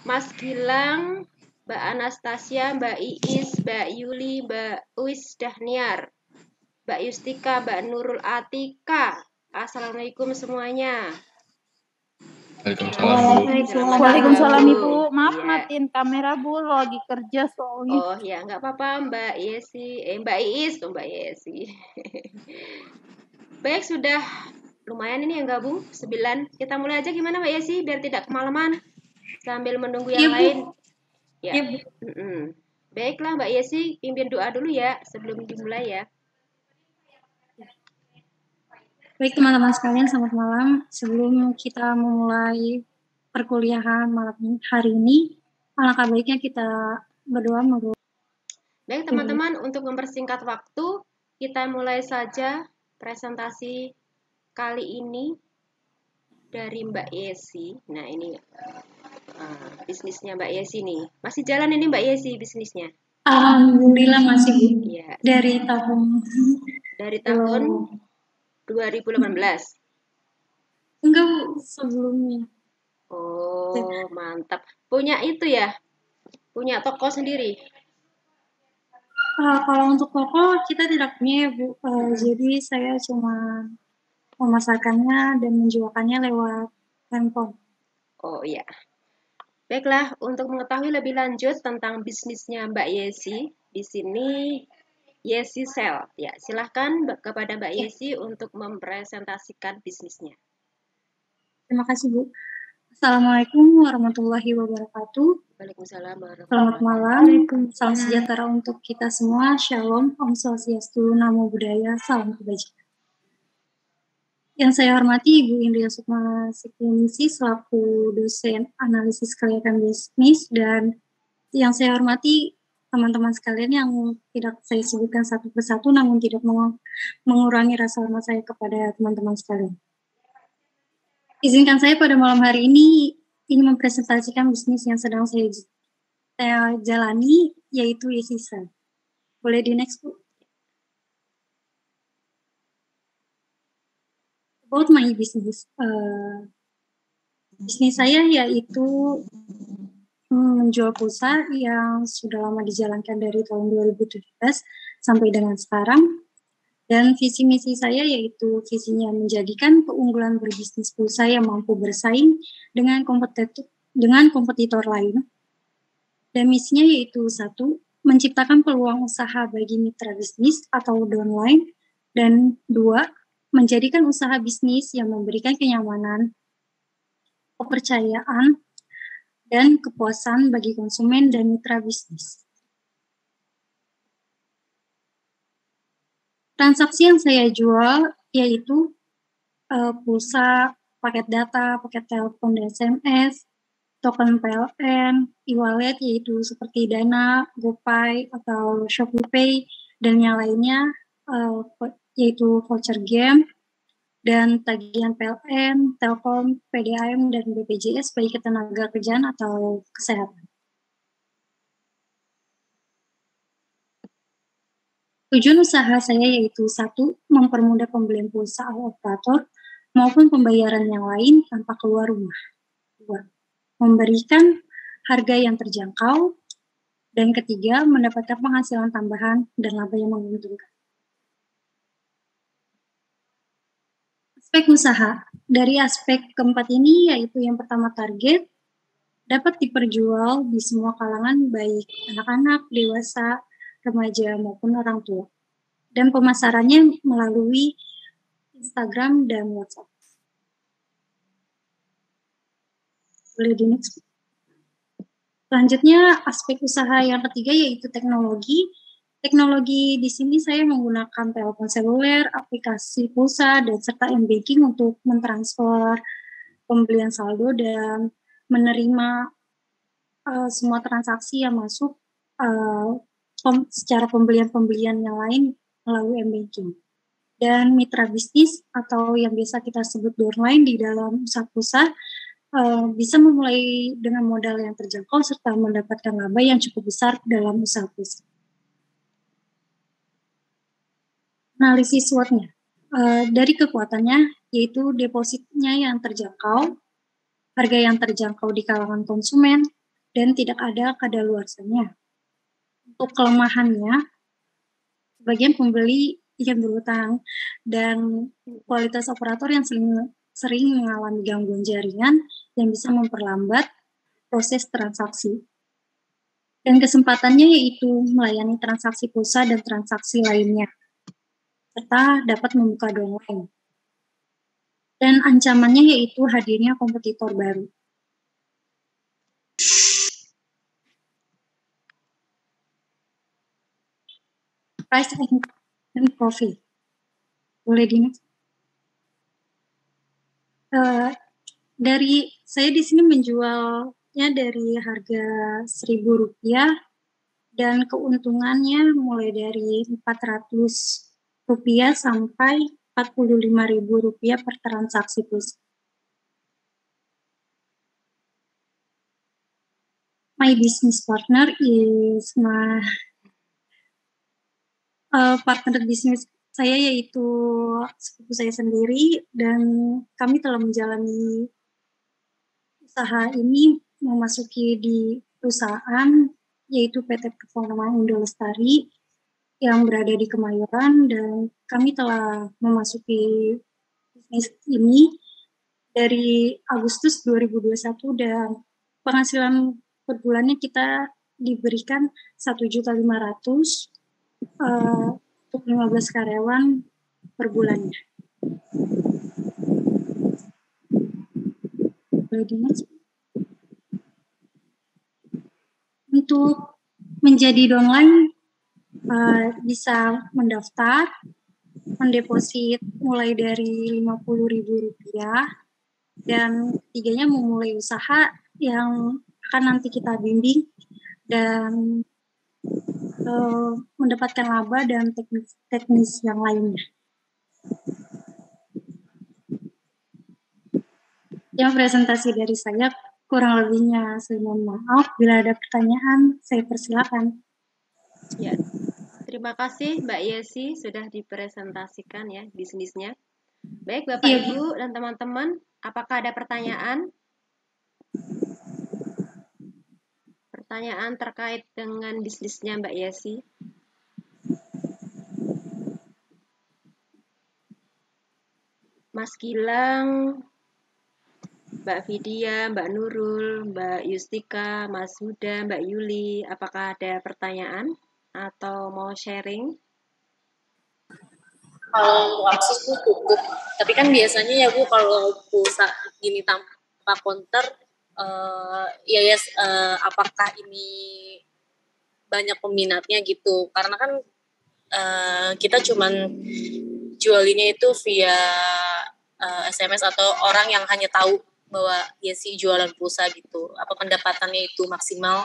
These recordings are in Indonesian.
Mas Gilang, Mbak Anastasia, Mbak Iis, Mbak Yuli, Mbak Uis Dahniar, Mbak Yustika, Mbak Nurul Atika. Assalamualaikum semuanya. Waalaikumsalam. Waalaikumsalam Ibu. Maaf Iya. matiin kamera Bu, lagi kerja soalnya. Oh ya, nggak apa-apa Mbak Yesi, Mbak Iis, Mbak Yesi. Baik, sudah lumayan ini yang gabung 9. Kita mulai aja gimana Mbak Yesi biar tidak kemalaman sambil menunggu yang lain. Ya. Iya, Bu. Baiklah Mbak Yesi, pimpin doa dulu ya sebelum dimulai ya. Baik teman-teman sekalian, selamat malam. Sebelum kita memulai perkuliahan malam hari ini, alangkah baiknya kita berdoa. Baik teman-teman, untuk mempersingkat waktu, kita mulai saja presentasi kali ini dari Mbak Yesi. Nah ini bisnisnya Mbak Yesi nih. Masih jalan ini Mbak Yesi bisnisnya? Alhamdulillah masih Bu. Ya. Dari tahun 2018. Enggak Bu, sebelumnya. Oh, mantap. Punya itu ya? Punya toko sendiri? Kalau untuk toko kita tidak punya ya Bu. Jadi saya cuma memasarkannya dan menjualkannya lewat handphone. Oh iya. Baiklah, untuk mengetahui lebih lanjut tentang bisnisnya Mbak Yesi, di sini Yesi Sell. Ya, silahkan kepada Mbak Yesi untuk mempresentasikan bisnisnya. Terima kasih Bu. Assalamualaikum warahmatullahi wabarakatuh. Waalaikumsalam Selamat malam, salam sejahtera untuk kita semua. Shalom, Om Swastiastu, Namo Buddhaya, salam kebajikan. Yang saya hormati Ibu Indria Sukma Siklinisi selaku dosen analisis kelihatan bisnis, dan yang saya hormati teman-teman sekalian yang tidak saya sebutkan satu persatu namun tidak mengurangi rasa hormat saya kepada teman-teman sekalian. Izinkan saya pada malam hari ini mempresentasikan bisnis yang sedang saya jalani, yaitu Yesi Sell. Boleh di next Bu? About my business. Bisnis saya yaitu menjual pulsa yang sudah lama dijalankan dari tahun 2017 sampai dengan sekarang. Dan visi misi saya yaitu visinya menjadikan keunggulan berbisnis pulsa yang mampu bersaing dengan kompetitor lain. Dan misinya yaitu 1, menciptakan peluang usaha bagi mitra bisnis atau downline, dan 2, menjadikan usaha bisnis yang memberikan kenyamanan, kepercayaan, dan kepuasan bagi konsumen dan mitra bisnis. Transaksi yang saya jual yaitu pulsa, paket data, paket telepon dan SMS, token PLN, e-wallet yaitu seperti Dana, GoPay atau ShopeePay, dan yang lainnya yaitu voucher game, dan tagihan PLN, Telkom, PDAM, dan BPJS baik ketenaga kerjaan atau kesehatan. Tujuan usaha saya yaitu 1, mempermudah pembelian pulsa oleh operator maupun pembayaran yang lain tanpa keluar rumah. 2, memberikan harga yang terjangkau. Dan 3, mendapatkan penghasilan tambahan dan laba yang menguntungkan. Aspek usaha. Dari aspek keempat ini yaitu yang pertama target, dapat diperjual di semua kalangan baik anak-anak, dewasa, remaja maupun orang tua. Dan pemasarannya melalui Instagram dan WhatsApp. Boleh di next. Selanjutnya aspek usaha yang ketiga yaitu teknologi. Teknologi di sini saya menggunakan telepon seluler, aplikasi pulsa, dan serta m-banking untuk mentransfer pembelian saldo dan menerima semua transaksi yang masuk secara pembelian-pembelian yang lain melalui m-banking. Dan mitra bisnis atau yang biasa kita sebut downline di dalam usaha pulsa bisa memulai dengan modal yang terjangkau serta mendapatkan laba yang cukup besar dalam usaha pulsa. Analisis SWOT-nya. Dari kekuatannya yaitu depositnya yang terjangkau, harga yang terjangkau di kalangan konsumen, dan tidak ada kadaluarsanya. Untuk kelemahannya, bagian pembeli ingin berhutang dan kualitas operator yang sering mengalami gangguan jaringan yang bisa memperlambat proses transaksi. Dan kesempatannya yaitu melayani transaksi pulsa dan transaksi lainnya, serta dapat membuka downline. Dan ancamannya yaitu hadirnya kompetitor baru. Price and profit. Boleh di dari saya di sini menjualnya dari harga Rp1.000 dan keuntungannya mulai dari Rp400 sampai Rp45.000 per transaksi plus. My business partner is partner bisnis saya yaitu sepupu saya sendiri, dan kami telah menjalani usaha ini memasuki di perusahaan yaitu PT Performa Indo Lestari yang berada di Kemayoran, dan kami telah memasuki bisnis ini dari Agustus 2021 dan penghasilan per bulannya kita diberikan 1.500.000 untuk 15 karyawan per bulannya. Untuk menjadi downline bisa mendaftar, mendeposit mulai dari Rp50.000 dan ketiganya memulai usaha yang akan nanti kita bimbing dan mendapatkan laba dan teknis yang lainnya. Yang presentasi dari saya, kurang lebihnya saya mohon maaf. Bila ada pertanyaan, saya persilakan. Ya, terima kasih Mbak Yesi sudah dipresentasikan ya bisnisnya. Baik Bapak Ibu dan teman-teman, apakah ada pertanyaan? Pertanyaan terkait dengan bisnisnya Mbak Yesi? Mas Gilang, Mbak Vidya, Mbak Nurul, Mbak Yustika, Mas Huda, Mbak Yuli, apakah ada pertanyaan atau mau sharing? Kalau untuk akses tuh cukup, tapi kan biasanya ya Bu kalau pulsa gini tanpa counter, apakah ini banyak peminatnya gitu? Karena kan kita cuman jualinnya itu via SMS atau orang yang hanya tahu bahwa ya sih jualan pulsa gitu. Apa pendapatannya itu maksimal?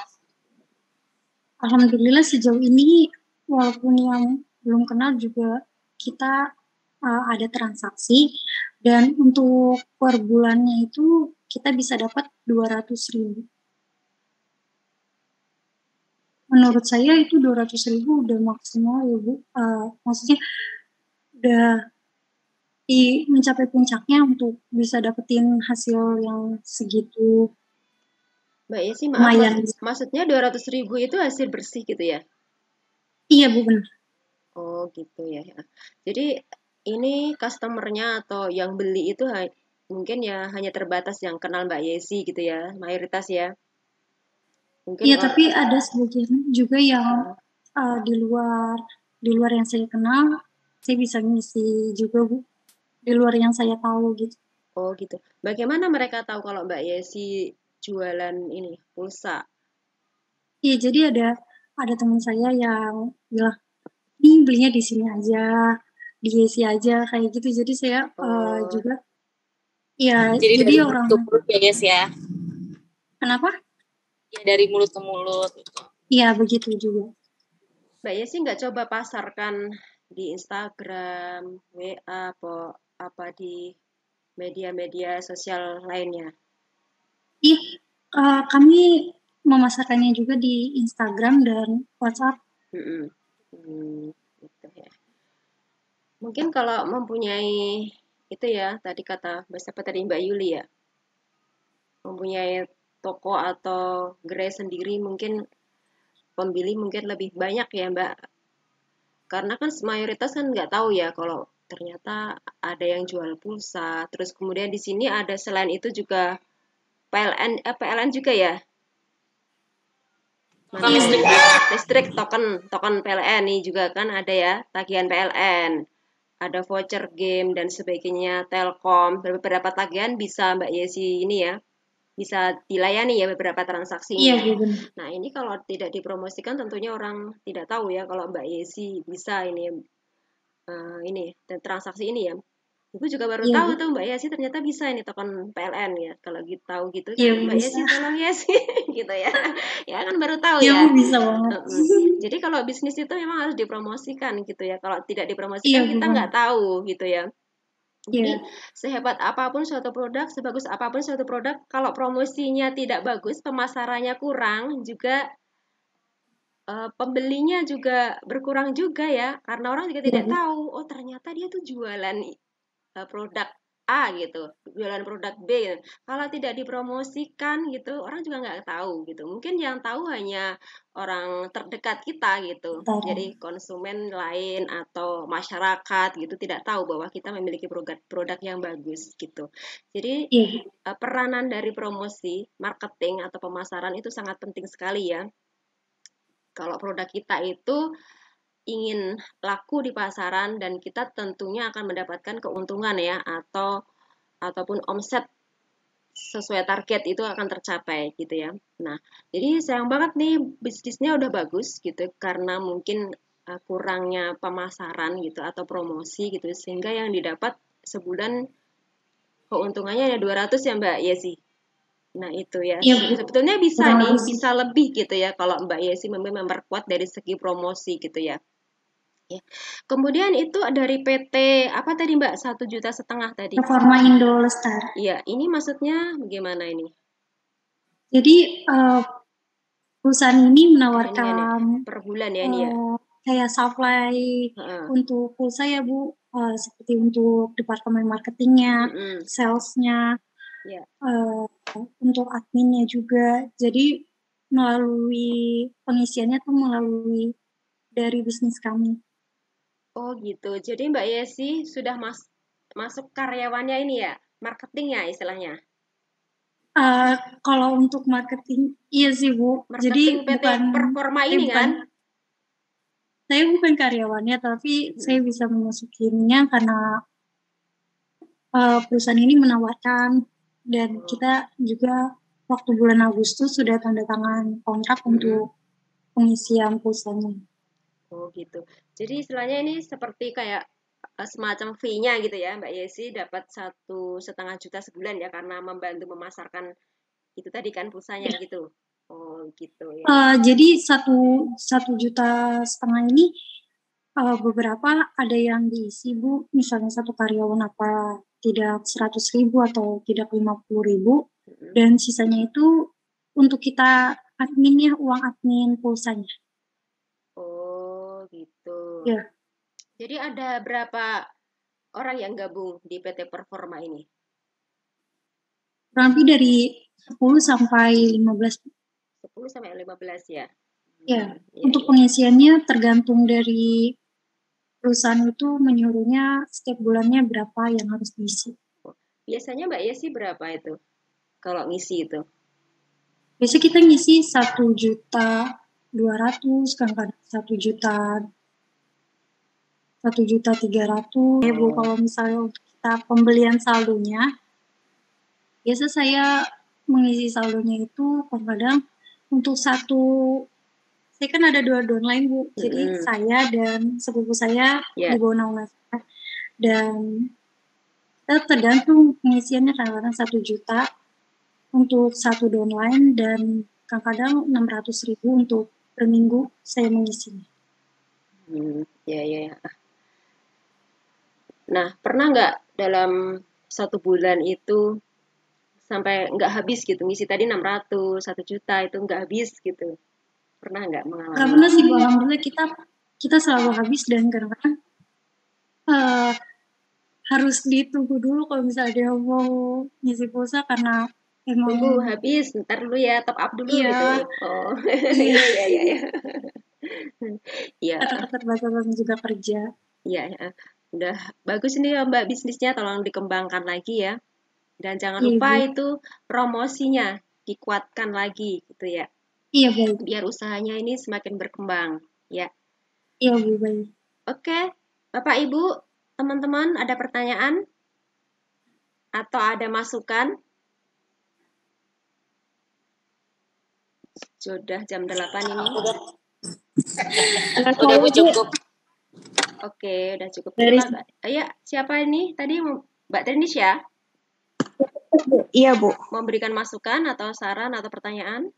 Alhamdulillah sejauh ini walaupun yang belum kenal juga kita ada transaksi, dan untuk per bulannya itu kita bisa dapat 200.000. Menurut saya itu 200.000 udah maksimal ya Bu. Maksudnya udah mencapai puncaknya untuk bisa dapetin hasil yang segitu. Mbak Yesi, maaf, maksudnya 200.000 itu hasil bersih gitu ya? Iya Bu, benar. Oh gitu ya. Jadi ini customernya atau yang beli itu mungkin ya hanya terbatas yang kenal Mbak Yesi gitu ya, mayoritas ya. Mungkin iya, tapi ada sebagian juga yang di luar yang saya kenal, saya bisa ngisi juga Bu, di luar yang saya tahu gitu. Oh gitu. Bagaimana mereka tahu kalau Mbak Yesi jualan ini pulsa? Iya, jadi ada teman saya yang bilang, ini belinya di sini aja, di Yesi aja kayak gitu. Jadi saya juga, ya. Jadi orang mulut ya Yes ya. Kenapa? Ya dari mulut ke mulut. Iya, begitu juga. Mbak Yesi nggak coba pasarkan di Instagram, WA, apa di media-media sosial lainnya? Iya, kami memasarkannya juga di Instagram dan WhatsApp. Gitu ya. Mungkin kalau mempunyai itu ya, tadi kata tadi Mbak Yuli ya, mempunyai toko atau gerai sendiri mungkin pembeli mungkin lebih banyak ya Mbak. Karena kan mayoritas kan nggak tahu ya kalau ternyata ada yang jual pulsa. Terus kemudian di sini ada selain itu juga PLN juga ya. Token listrik ya. Listrik token PLN nih juga kan ada ya, tagihan PLN. Ada voucher game dan sebagainya, Telkom, beberapa tagihan bisa Mbak Yesi ini ya, bisa dilayani ya beberapa transaksinya. Iya, Bu. Nah, ini kalau tidak dipromosikan tentunya orang tidak tahu ya kalau Mbak Yesi bisa ini transaksi ini ya. Ibu juga baru Iya, tahu Bu. tuh Mbak Yesi ternyata bisa ini token PLN ya. Kalau gitu tahu gitu Iya, Mbak bisa. Yesi tolong Yesi gitu ya. Ya kan baru tahu Iya, ya. Bu, bisa banget. Jadi kalau bisnis itu memang harus dipromosikan gitu ya. Kalau tidak Iya, dipromosikan Bu, kita nggak banget. tahu gitu ya. Jadi Iya, sehebat apapun suatu produk, sebagus apapun suatu produk, kalau promosinya tidak bagus, pemasarannya kurang, juga pembelinya juga berkurang juga ya, karena orang juga iya, tidak Bu. tahu, oh ternyata dia tuh jualan produk A gitu, jualan produk B gitu. Kalau tidak dipromosikan gitu, orang juga nggak tahu gitu. Mungkin yang tahu hanya orang terdekat kita gitu. Bentar. Jadi konsumen lain atau masyarakat gitu tidak tahu bahwa kita memiliki produk yang bagus gitu. Jadi Iya, Bu. peranan dari promosi, marketing atau pemasaran itu sangat penting sekali ya. Kalau produk kita itu ingin laku di pasaran dan kita tentunya akan mendapatkan keuntungan ya ataupun omset sesuai target itu akan tercapai gitu ya. Nah, jadi sayang banget nih bisnisnya udah bagus gitu karena mungkin kurangnya pemasaran gitu atau promosi gitu sehingga yang didapat sebulan keuntungannya ada 200 ya Mbak Yesi. Nah, itu ya. Iya, Bu. Sebetulnya bisa Kurang nih, lebih sih. bisa lebih gitu ya kalau Mbak Yesi memperkuat dari segi promosi gitu ya. Ya. Kemudian itu dari PT apa tadi Mbak? 1,5 juta tadi. Performa Indo Lestari. Iya, ini maksudnya bagaimana ini? Jadi perusahaan ini Ini ya, menawarkan per bulan ya ini ya. kayak supply Heeh. untuk pulsa ya Bu, seperti untuk departemen marketingnya, Mm-mm. salesnya, Ya. untuk adminnya juga. Jadi melalui pengisiannya tuh melalui dari bisnis kami. Oh gitu. Jadi Mbak Yesi sudah masuk karyawannya ini ya, marketingnya istilahnya. Kalau untuk marketing, iya sih Bu. Marketing Jadi PT Performa ini kan? Saya bukan karyawannya, tapi saya bisa memasukinya karena perusahaan ini menawarkan dan kita juga waktu bulan Agustus sudah tanda tangan kontrak untuk pengisian pulsanya. Oh gitu. Jadi istilahnya ini seperti kayak semacam fee-nya gitu ya, Mbak Yesi dapat 1,5 juta sebulan ya karena membantu memasarkan itu tadi kan pulsanya gitu. Oh gitu ya. Jadi 1,5 juta ini beberapa ada yang diisi Bu, misalnya satu karyawan apa tidak 100.000 atau tidak 50.000, dan sisanya itu untuk kita adminnya, uang admin pulsanya. Oh gitu. Ya, Jadi ada berapa orang yang gabung di PT Performa ini? kurang lebih dari 10 sampai 15. 10 sampai 15 ya. Ya, Ya, untuk ya. pengisiannya tergantung dari perusahaan itu menyuruhnya setiap bulannya berapa yang harus diisi. Biasanya Mbak Yesi berapa itu kalau ngisi itu? Biasanya kita ngisi 1.200.000, kadang-kadang 1.300.000. Bu, kalau misalnya untuk kita pembelian saldonya, biasa saya mengisi saldonya itu kadang-kadang untuk saya kan ada 2 downline Bu, jadi saya dan sepupu saya di bawah naungan saya, dan kita tergantung pengisiannya kadang-kadang 1 juta untuk 1 downline dan kadang-kadang 600.000 untuk per minggu saya mengisinya. Ya. Nah, pernah nggak dalam 1 bulan itu sampai nggak habis gitu, ngisi tadi 600, 1 juta itu nggak habis gitu? Pernah nggak mengalami? Nggak pernah sih Bu, alhamdulillah kita selalu habis, dan kadang-kadang harus ditunggu dulu kalau misalnya dia mau ngisi pulsa karena Tunggu emang habis, ntar dulu ya, top up dulu iya gitu. Oh, iya iya, iya, iya. Iya, karena keterbatasan juga kerja. iya, ya. Udah bagus nih ya, Mbak, bisnisnya, tolong dikembangkan lagi ya. Dan jangan Iya lupa Bu, itu promosinya dikuatkan lagi gitu ya. iya baik, Biar usahanya ini semakin berkembang ya. iya Bu baik. Oke, Bapak Ibu, teman-teman ada pertanyaan atau ada masukan? Sudah jam 8 ini. Udah, Udah udah Bu, saya, Bu. cukup. Oke, udah cukup. Dari Terima kasih. Ya, siapa ini? Tadi Mbak Trinisha Bu. Iya, Bu. memberikan masukan atau saran atau pertanyaan?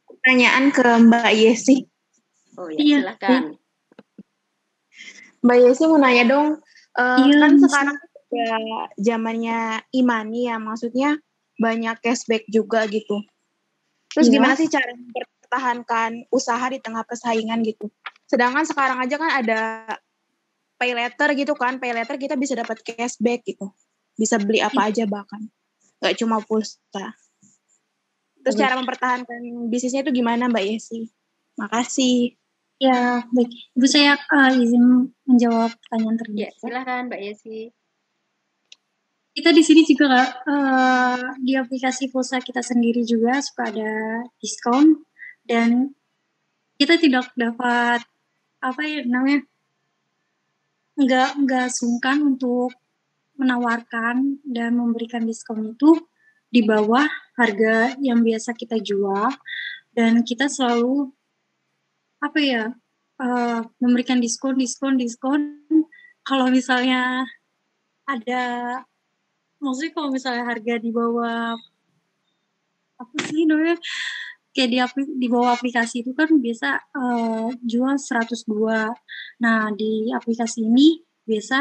Pertanyaan ke Mbak Yesi. Oh ya, iya silahkan. Mbak Yesi mau nanya dong, iya kan Mas. sekarang udah zamannya e-money ya, maksudnya banyak cashback juga gitu. Terus Iya. gimana sih cara mempertahankan usaha di tengah persaingan gitu? Sedangkan sekarang aja kan ada pay letter gitu kan, pay letter kita bisa dapat cashback gitu. Bisa beli apa aja bahkan. Nggak cuma pulsa. Terus Baik. cara mempertahankan bisnisnya itu gimana Mbak Yesi? Makasih. Ya, baik. Ibu saya izin menjawab pertanyaan Ya, terlebih. silahkan Mbak Yesi. Kita di sini juga di aplikasi pulsa kita sendiri juga suka ada diskon dan kita tidak dapat apa ya namanya nggak sungkan untuk menawarkan dan memberikan diskon itu di bawah harga yang biasa kita jual dan kita selalu apa ya memberikan diskon kalau misalnya ada maksudnya kalau misalnya harga di bawah apa sih namanya kayak di bawah aplikasi itu kan biasa jual 102. Nah, di aplikasi ini biasa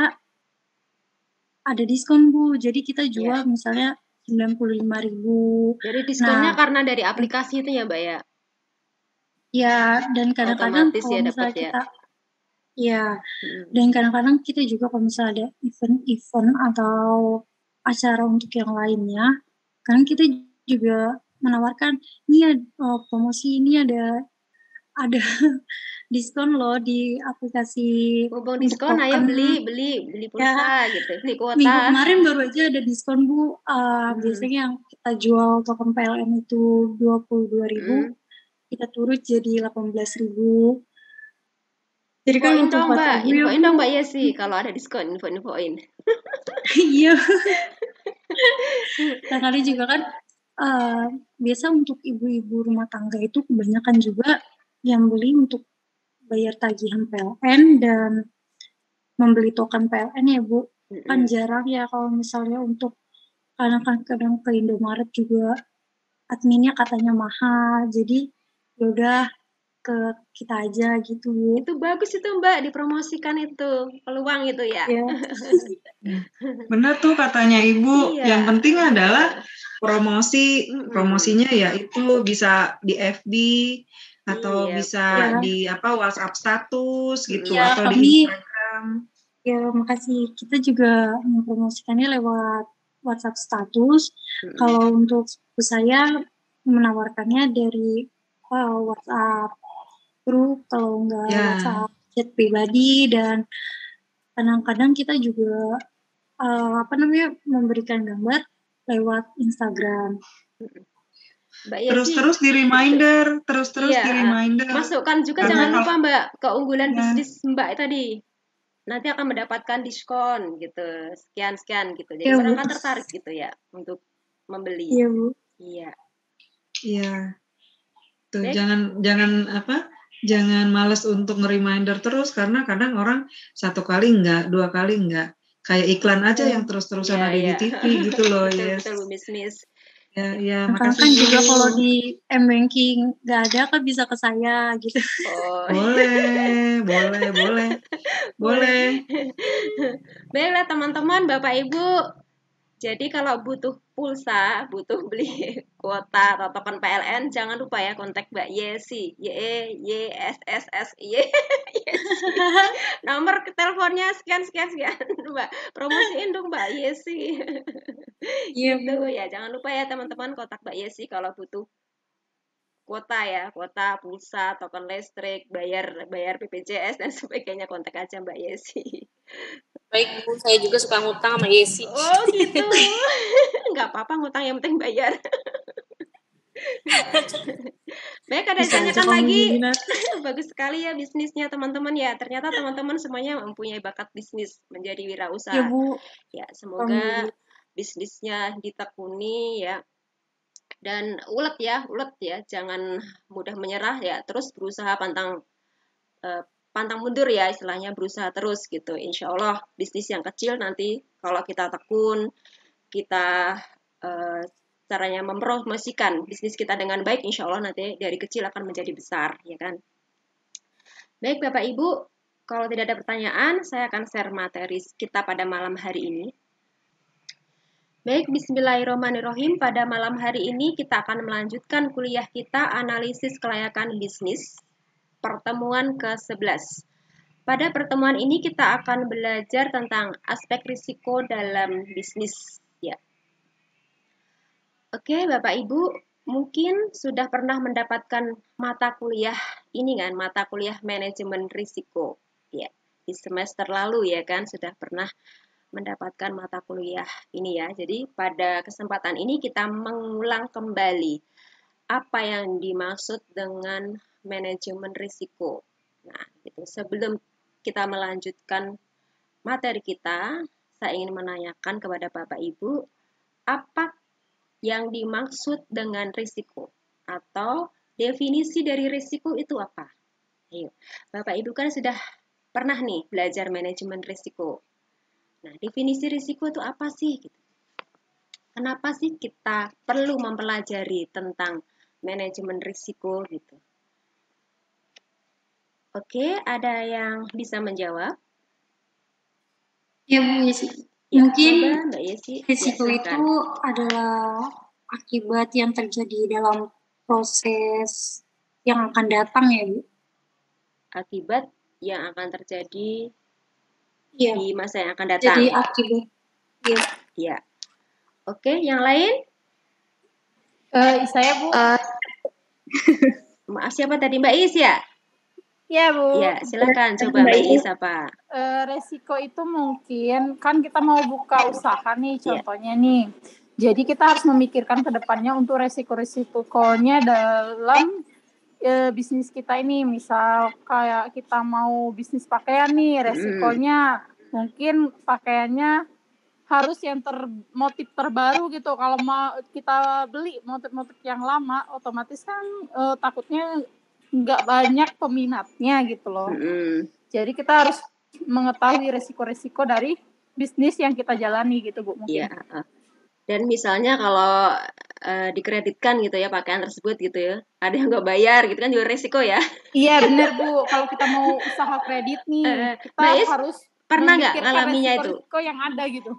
ada diskon Bu. Jadi kita jual misalnya 95.000. Jadi diskonnya Nah, karena dari aplikasi itu ya, Mbak ya? ya dan kadang-kadang Otomatis kalau ya misalnya dapat ya. kita ya dan kadang-kadang kita juga kalau misalnya ada event-event atau acara untuk yang lainnya, kan kita juga menawarkan ini promosi ini ada diskon loh di aplikasi Mumpung untuk diskon, ayo token. beli pulsa gitu, beli kuota. Minggu kemarin baru aja ada diskon Bu. Biasanya yang kita jual token PLN itu 22.000, kita turut jadi 18.000. Jadi kan Infoin untuk dong Bapak Mbak, Ibu ya infoin Bu. dong Mbak Yesi kalau ada diskon, infoin. Iya. Nah kali juga kan biasa untuk ibu-ibu rumah tangga itu kebanyakan juga yang beli untuk bayar tagihan PLN dan membeli token PLN ya Bu. Kan jarang ya kalau misalnya untuk kadang-kadang ke Indomaret juga adminnya katanya mahal. Jadi yaudah ke kita aja gitu Bu. Itu bagus itu Mbak, dipromosikan itu, peluang itu ya. Ya. Benar tuh katanya Ibu. Iya. Yang penting adalah promosinya ya itu bisa di FB atau bisa di WhatsApp status gitu atau di Instagram. Ya makasih. Kita juga mempromosikannya lewat WhatsApp status. Kalau untuk saya menawarkannya dari WhatsApp grup, kalau enggak WhatsApp chat pribadi dan kadang-kadang kita juga memberikan gambar lewat Instagram. Mbak Yesi. Terus di reminder, di reminder. Masukkan juga jangan lupa Mbak keunggulan bisnis Mbak tadi. Nanti akan mendapatkan diskon gitu, sekian gitu. Jadi orang kan tertarik gitu ya untuk membeli. Iya Bu. Iya. Iya. Tuh jangan males untuk nge-reminder terus karena kadang orang satu kali enggak, dua kali enggak. Kayak iklan aja yang terus-terusan ada di TV gitu loh. Betul bisnis. Ya, makasih. Kan juga kalau di M-Banking nggak ada kan bisa ke saya gitu. Oh. Boleh. Baiklah teman-teman, Bapak Ibu. Jadi kalau butuh pulsa, butuh beli kuota atau token PLN, jangan lupa ya kontak Mbak Yesi. YESSSY. Nomor teleponnya sekian Mbak. Promosiin dong Mbak Yesi. Iya, Gitu Bu. ya. Jangan lupa ya teman-teman, kontak Mbak Yesi kalau butuh kuota ya, kuota, pulsa, token listrik, bayar BPJS dan sebagainya, kontak aja Mbak Yesi. Baik Bu, saya juga suka ngutang sama Yesi. Oh gitu. Nggak apa-apa ngutang, yang penting bayar. Baik, ada Bisa aja tanyakan kamu lagi. minat. Bagus sekali ya bisnisnya teman-teman ya. Ternyata teman-teman semuanya mempunyai bakat bisnis menjadi Ya, wirausaha. Bu. Ya, semoga Alhamdulillah. bisnisnya ditekuni ya. Dan ulet ya, jangan mudah menyerah ya. Terus berusaha pantang mundur ya, istilahnya berusaha terus gitu. Insya Allah bisnis yang kecil nanti kalau kita tekun, kita caranya mempromosikan bisnis kita dengan baik, insya Allah nanti dari kecil akan menjadi besar, ya kan? Baik Bapak Ibu, kalau tidak ada pertanyaan, saya akan share materi kita pada malam hari ini. Baik, bismillahirrahmanirrahim. Pada malam hari ini kita akan melanjutkan kuliah kita analisis kelayakan bisnis, pertemuan ke-11. Pada pertemuan ini kita akan belajar tentang aspek risiko dalam bisnis. Ya. Oke, Bapak Ibu, mungkin sudah pernah mendapatkan mata kuliah ini kan, mata kuliah manajemen risiko. Ya, di semester lalu ya kan sudah pernah mendapatkan mata kuliah ini ya. Jadi pada kesempatan ini kita mengulang kembali apa yang dimaksud dengan manajemen risiko. Nah, gitu. Sebelum kita melanjutkan materi kita, saya ingin menanyakan kepada Bapak Ibu, apa yang dimaksud dengan risiko? Atau definisi dari risiko itu apa? Ayo, Bapak Ibu kan sudah pernah nih belajar manajemen risiko. Nah, definisi risiko itu apa sih? Kenapa sih kita perlu mempelajari tentang manajemen risiko gitu? Oke, ada yang bisa menjawab? Ya, Bu Yesi. Ya, Mungkin coba Mbak Yesi. risiko Ya, itu adalah akibat yang terjadi dalam proses yang akan datang ya, Bu. Akibat yang akan terjadi Iya. di masa yang akan datang. Jadi akibat. Iya. Ya. Oke, yang lain? Saya Bu. Maaf, siapa tadi Mbak Is ya? Ya Bu. Ya, silakan coba Mbak Is apa? Resiko itu mungkin kan kita mau buka usaha nih contohnya nih. Jadi kita harus memikirkan ke depannya untuk resiko-resikonya dalam bisnis kita ini. Misal kayak kita mau bisnis pakaian nih, resikonya mungkin pakaiannya harus yang motif terbaru gitu. Kalau mau kita beli motif-motif yang lama, otomatis kan takutnya nggak banyak peminatnya gitu loh. Jadi kita harus mengetahui resiko-resiko dari bisnis yang kita jalani gitu Bu mungkin. Iya. Dan misalnya kalau dikreditkan gitu ya pakaian tersebut gitu ya, ada yang nggak bayar gitu kan juga resiko ya. Iya benar Bu, kalau kita mau usaha kredit nih, kita harus pernah nggak ngalaminya itu? Resiko yang ada gitu.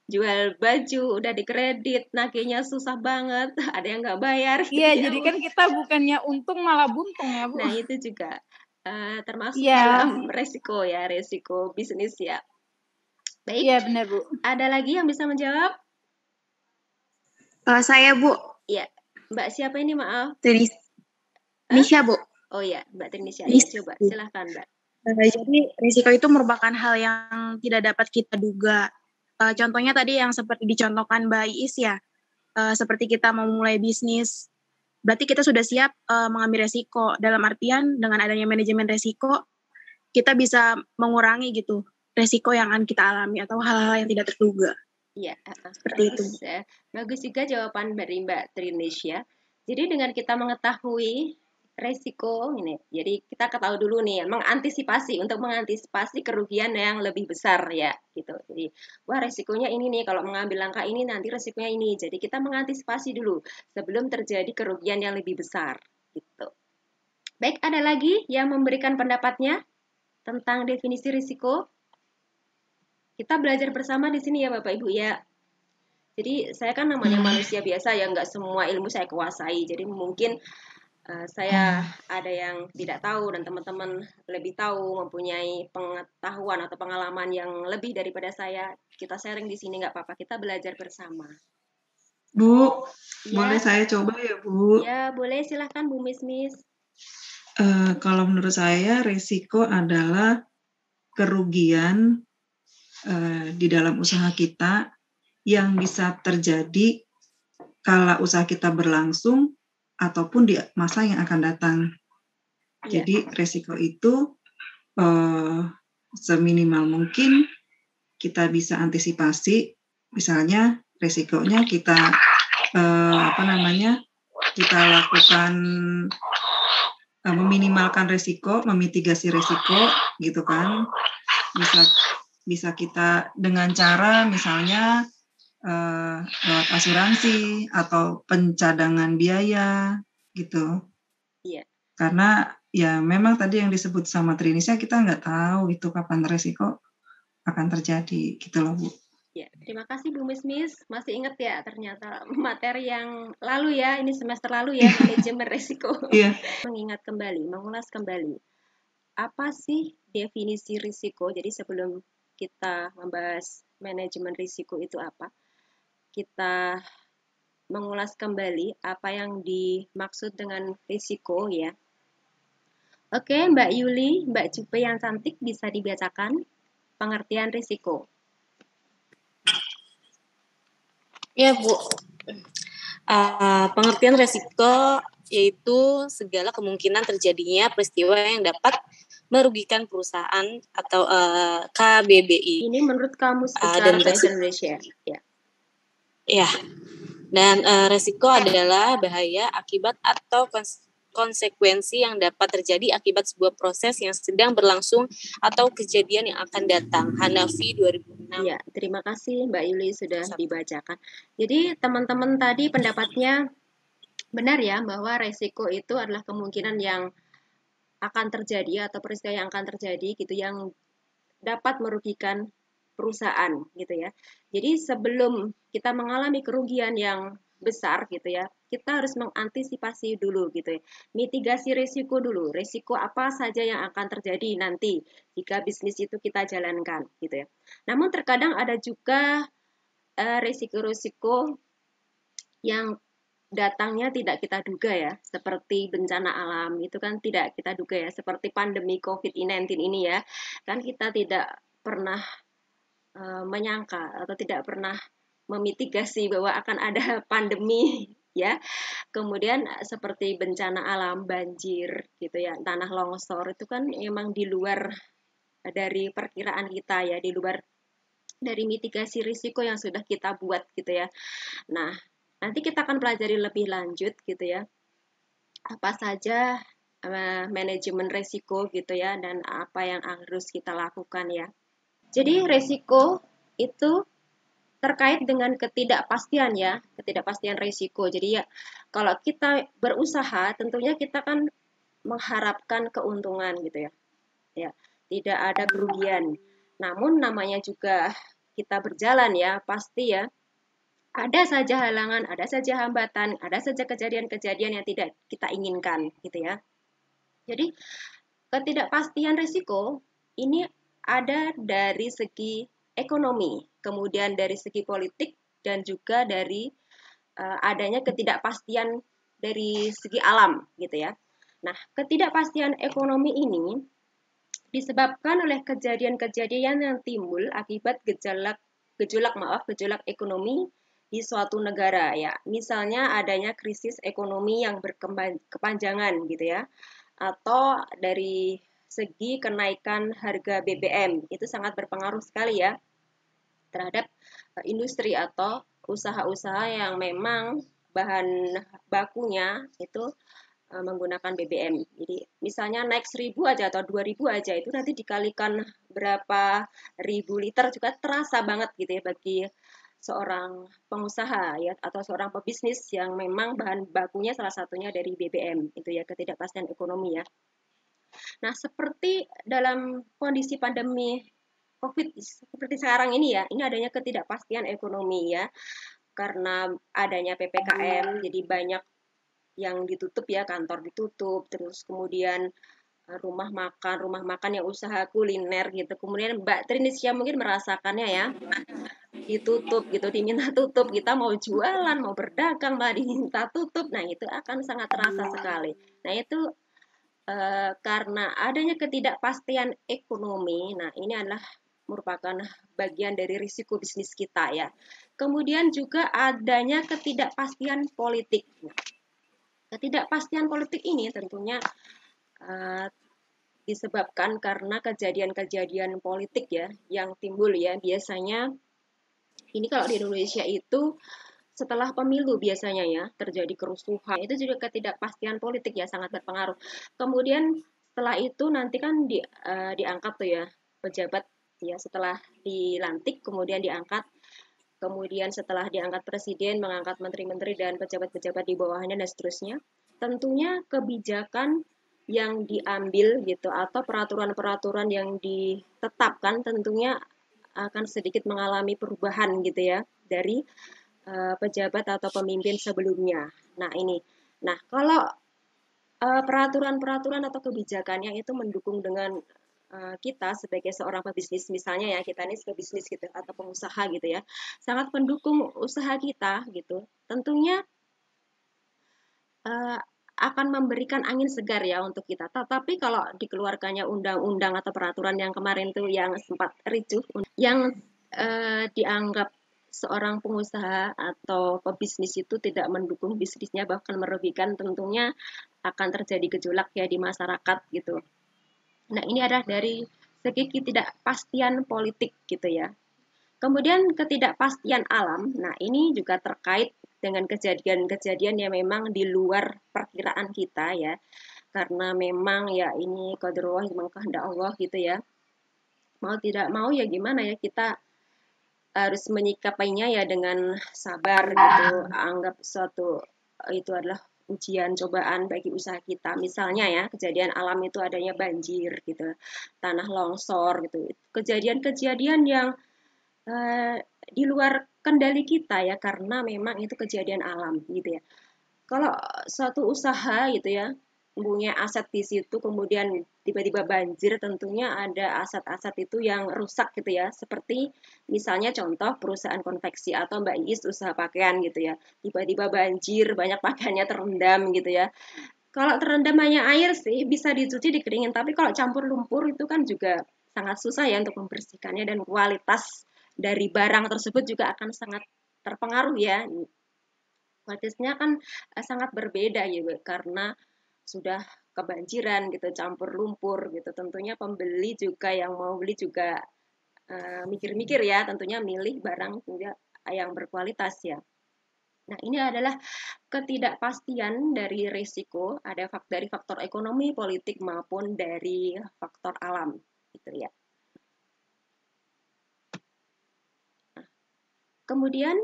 Jual baju udah dikredit, nagihnya susah banget, ada yang nggak bayar. Iya, jadi kan kita bukannya untung malah buntung ya Bu. Nah itu juga termasuk dalam resiko ya, resiko bisnis ya. Baik. Iya benar Bu. Ada lagi yang bisa menjawab? Saya Bu. Iya, Mbak siapa ini maaf? Trinisha Bu. Oh ya, Mbak Trinisha. Ya, coba silahkan Mbak. Jadi risiko itu merupakan hal yang tidak dapat kita duga. Contohnya tadi yang seperti dicontohkan Mbak Iis ya, seperti kita mau mulai bisnis, berarti kita sudah siap mengambil resiko. Dalam artian dengan adanya manajemen resiko, kita bisa mengurangi gitu resiko yang akan kita alami atau hal-hal yang tidak terduga. Iya, seperti itu. Ya. Bagus juga jawaban dari Mbak Trinisha. Jadi dengan kita mengetahui resiko ini, jadi kita ketahui dulu nih, untuk mengantisipasi kerugian yang lebih besar ya, gitu. Jadi, wah resikonya ini nih, kalau mengambil langkah ini nanti resikonya ini. Jadi kita mengantisipasi dulu sebelum terjadi kerugian yang lebih besar, gitu. Baik, ada lagi yang memberikan pendapatnya tentang definisi risiko? Kita belajar bersama di sini ya Bapak Ibu ya. Jadi saya kan namanya manusia biasa ya, nggak semua ilmu saya kuasai. Jadi mungkin saya ada yang tidak tahu dan teman-teman lebih tahu, mempunyai pengetahuan atau pengalaman yang lebih daripada saya, kita sharing di sini nggak apa-apa, kita belajar bersama. Bu, Ya. boleh saya coba ya, Bu? Ya, boleh, silahkan Bu Miss. Kalau menurut saya risiko adalah kerugian di dalam usaha kita yang bisa terjadi kala usaha kita berlangsung ataupun di masa yang akan datang. Jadi resiko itu seminimal mungkin kita bisa antisipasi. Misalnya resikonya kita kita lakukan meminimalkan resiko, memitigasi resiko, gitu kan? Bisa kita dengan cara misalnya lewat asuransi atau pencadangan biaya gitu. Iya. Karena ya memang tadi yang disebut sama Trinisha, kita nggak tahu itu kapan resiko akan terjadi gitu loh, Bu. Ya, terima kasih Bu Miss. Masih ingat ya ternyata materi yang lalu ya, ini semester lalu ya, manajemen risiko. Iya. Mengingat kembali, mengulas kembali. Apa sih definisi risiko? Jadi sebelum kita membahas manajemen risiko itu apa, kita mengulas kembali apa yang dimaksud dengan risiko ya. Oke, Mbak Yuli, Mbak Cupe yang cantik, bisa dibacakan pengertian risiko. Ya, Bu. Pengertian resiko yaitu segala kemungkinan terjadinya peristiwa yang dapat merugikan perusahaan atau KBBI. Ini menurut Kamus Besar Bahasa Indonesia. Ya. Ya. Dan resiko adalah bahaya, akibat atau konsekuensi yang dapat terjadi akibat sebuah proses yang sedang berlangsung atau kejadian yang akan datang. Hanafi 2006. Ya, terima kasih Mbak Yuli sudah dibacakan. Jadi teman-teman tadi pendapatnya benar ya, bahwa resiko itu adalah kemungkinan yang akan terjadi atau peristiwa yang akan terjadi gitu, yang dapat merugikan perusahaan gitu ya. Jadi sebelum kita mengalami kerugian yang besar gitu ya, kita harus mengantisipasi dulu gitu ya. Mitigasi risiko dulu. Risiko apa saja yang akan terjadi nanti jika bisnis itu kita jalankan gitu ya. Namun terkadang ada juga risiko-risiko yang datangnya tidak kita duga ya, seperti bencana alam itu kan tidak kita duga ya, seperti pandemi COVID-19 ini ya, kan kita tidak pernah menyangka atau tidak pernah memitigasi bahwa akan ada pandemi ya. Kemudian seperti bencana alam, banjir gitu ya, tanah longsor itu kan memang di luar dari perkiraan kita ya, di luar dari mitigasi risiko yang sudah kita buat gitu ya. Nah, nanti kita akan pelajari lebih lanjut gitu ya, apa saja manajemen risiko gitu ya, dan apa yang harus kita lakukan ya. Jadi risiko itu terkait dengan ketidakpastian ya, ketidakpastian risiko. Jadi ya, kalau kita berusaha tentunya kita kan mengharapkan keuntungan gitu ya. Ya, tidak ada kerugian. Namun namanya juga kita berjalan ya, pasti ya ada saja halangan, ada saja hambatan, ada saja kejadian-kejadian yang tidak kita inginkan gitu ya. Jadi ketidakpastian risiko ini ada dari segi ekonomi, kemudian dari segi politik, dan juga dari adanya ketidakpastian dari segi alam gitu ya. Nah, ketidakpastian ekonomi ini disebabkan oleh kejadian-kejadian yang timbul akibat gejolak ekonomi di suatu negara ya. Misalnya adanya krisis ekonomi yang berkepanjangan gitu ya. Atau dari segi kenaikan harga BBM, itu sangat berpengaruh sekali ya terhadap industri atau usaha-usaha yang memang bahan bakunya itu menggunakan BBM. Jadi misalnya naik 1.000 aja atau 2.000 aja, itu nanti dikalikan berapa ribu liter juga terasa banget gitu ya bagi seorang pengusaha ya, atau seorang pebisnis yang memang bahan bakunya salah satunya dari BBM, itu ya, ketidakpastian ekonomi ya. Nah, seperti dalam kondisi pandemi COVID seperti sekarang ini ya, ini adanya ketidakpastian ekonomi ya, karena adanya PPKM, jadi banyak yang ditutup ya, kantor ditutup, terus kemudian rumah makan yang usaha kuliner gitu. Kemudian Mbak Trinisya mungkin merasakannya ya, ditutup gitu, diminta tutup, kita mau jualan, mau berdagang, malah diminta tutup. Nah, itu akan sangat terasa sekali. Nah, itu karena adanya ketidakpastian ekonomi. Nah, ini adalah merupakan bagian dari risiko bisnis kita ya. Kemudian juga adanya ketidakpastian politik. Nah, ketidakpastian politik ini tentunya disebabkan karena kejadian-kejadian politik ya yang timbul ya. Biasanya ini kalau di Indonesia itu setelah pemilu biasanya ya terjadi kerusuhan, itu juga ketidakpastian politik ya sangat berpengaruh. Kemudian setelah itu nanti kan diangkat tuh ya pejabat ya, setelah dilantik kemudian diangkat, kemudian setelah diangkat presiden mengangkat menteri-menteri dan pejabat-pejabat di bawahnya dan seterusnya. Tentunya kebijakan yang diambil gitu atau peraturan-peraturan yang ditetapkan tentunya akan sedikit mengalami perubahan gitu ya dari pejabat atau pemimpin sebelumnya. Nah, ini. Nah, kalau peraturan-peraturan atau kebijakannya itu mendukung dengan kita sebagai seorang pebisnis, misalnya ya, kita ini sebagai bisnis gitu atau pengusaha gitu ya, sangat mendukung usaha kita gitu. Tentunya akan memberikan angin segar ya untuk kita. Tetapi kalau dikeluarkannya undang-undang atau peraturan yang kemarin tuh yang sempat ricuh, yang dianggap seorang pengusaha atau pebisnis itu tidak mendukung bisnisnya bahkan merugikan, tentunya akan terjadi gejolak ya di masyarakat gitu. Nah, ini adalah dari segi ketidakpastian politik gitu ya. Kemudian ketidakpastian alam. Nah, ini juga terkait dengan kejadian-kejadian yang memang di luar perkiraan kita ya. Karena memang ya ini qadarullah, memang kehendak Allah gitu ya. Mau tidak mau ya gimana ya, kita harus menyikapinya ya dengan sabar gitu. Anggap suatu itu adalah ujian cobaan bagi usaha kita. Misalnya ya, kejadian alam itu adanya banjir gitu, tanah longsor gitu. Kejadian-kejadian yang di luar kendali kita ya, karena memang itu kejadian alam gitu ya. Kalau suatu usaha gitu ya, punya aset di situ kemudian tiba-tiba banjir, tentunya ada aset-aset itu yang rusak gitu ya, seperti misalnya contoh perusahaan konveksi atau Mbak Iis usaha pakaian gitu ya, tiba-tiba banjir, banyak pakaiannya terendam gitu ya. Kalau terendam hanya air sih bisa dicuci dikeringin, tapi kalau campur lumpur itu kan juga sangat susah ya untuk membersihkannya, dan kualitas dari barang tersebut juga akan sangat terpengaruh ya. Kualitasnya kan sangat berbeda ya, karena sudah kebanjiran gitu, campur lumpur gitu. Tentunya pembeli juga yang mau beli juga mikir-mikir ya, tentunya milih barang juga yang berkualitas ya. Nah, ini adalah ketidakpastian dari risiko, ada dari faktor ekonomi, politik maupun dari faktor alam gitu ya. Nah, kemudian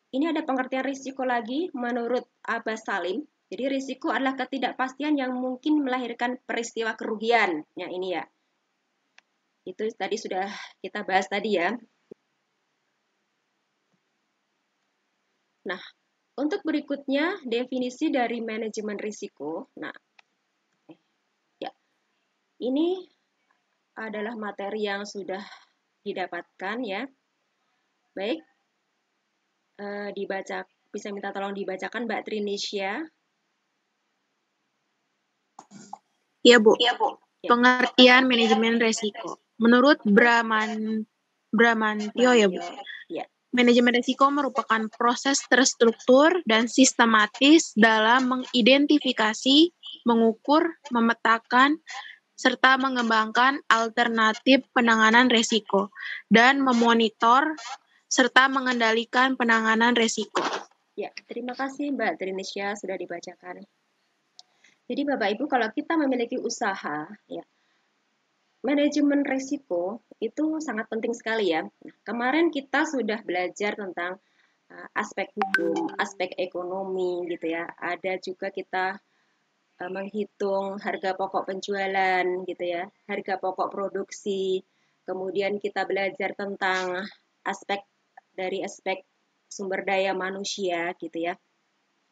ini ada pengertian risiko lagi menurut Abbas Salim. Jadi risiko adalah ketidakpastian yang mungkin melahirkan peristiwa kerugian. Nah, ini ya. Itu tadi sudah kita bahas tadi ya. Nah, untuk berikutnya definisi dari manajemen risiko. Nah, ya. Ini adalah materi yang sudah didapatkan ya. Baik. Dibaca, bisa minta tolong dibacakan Mbak Trinisya. Iya, Bu. Ya. Pengertian manajemen resiko. Menurut Bramantio ya, Bu. Ya. Manajemen risiko merupakan proses terstruktur dan sistematis dalam mengidentifikasi, mengukur, memetakan, serta mengembangkan alternatif penanganan risiko, dan memonitor serta mengendalikan penanganan risiko. Ya, terima kasih Mbak Trinisya sudah dibacakan. Jadi Bapak Ibu, kalau kita memiliki usaha, ya, manajemen risiko itu sangat penting sekali ya. Nah, kemarin kita sudah belajar tentang aspek hukum, aspek ekonomi gitu ya. Ada juga kita menghitung harga pokok penjualan gitu ya, harga pokok produksi. Kemudian kita belajar tentang aspek sumber daya manusia gitu ya.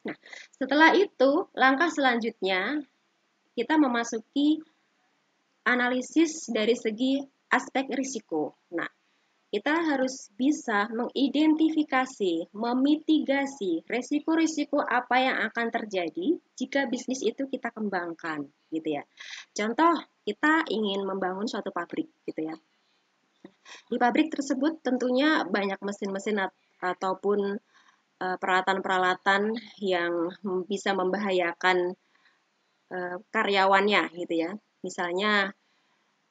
Nah, setelah itu, langkah selanjutnya kita memasuki analisis dari segi aspek risiko. Nah, kita harus bisa mengidentifikasi, memitigasi risiko-risiko apa yang akan terjadi jika bisnis itu kita kembangkan, gitu ya. Contoh, kita ingin membangun suatu pabrik, gitu ya. Di pabrik tersebut tentunya banyak mesin-mesin ataupun peralatan-peralatan yang bisa membahayakan karyawannya, gitu ya. Misalnya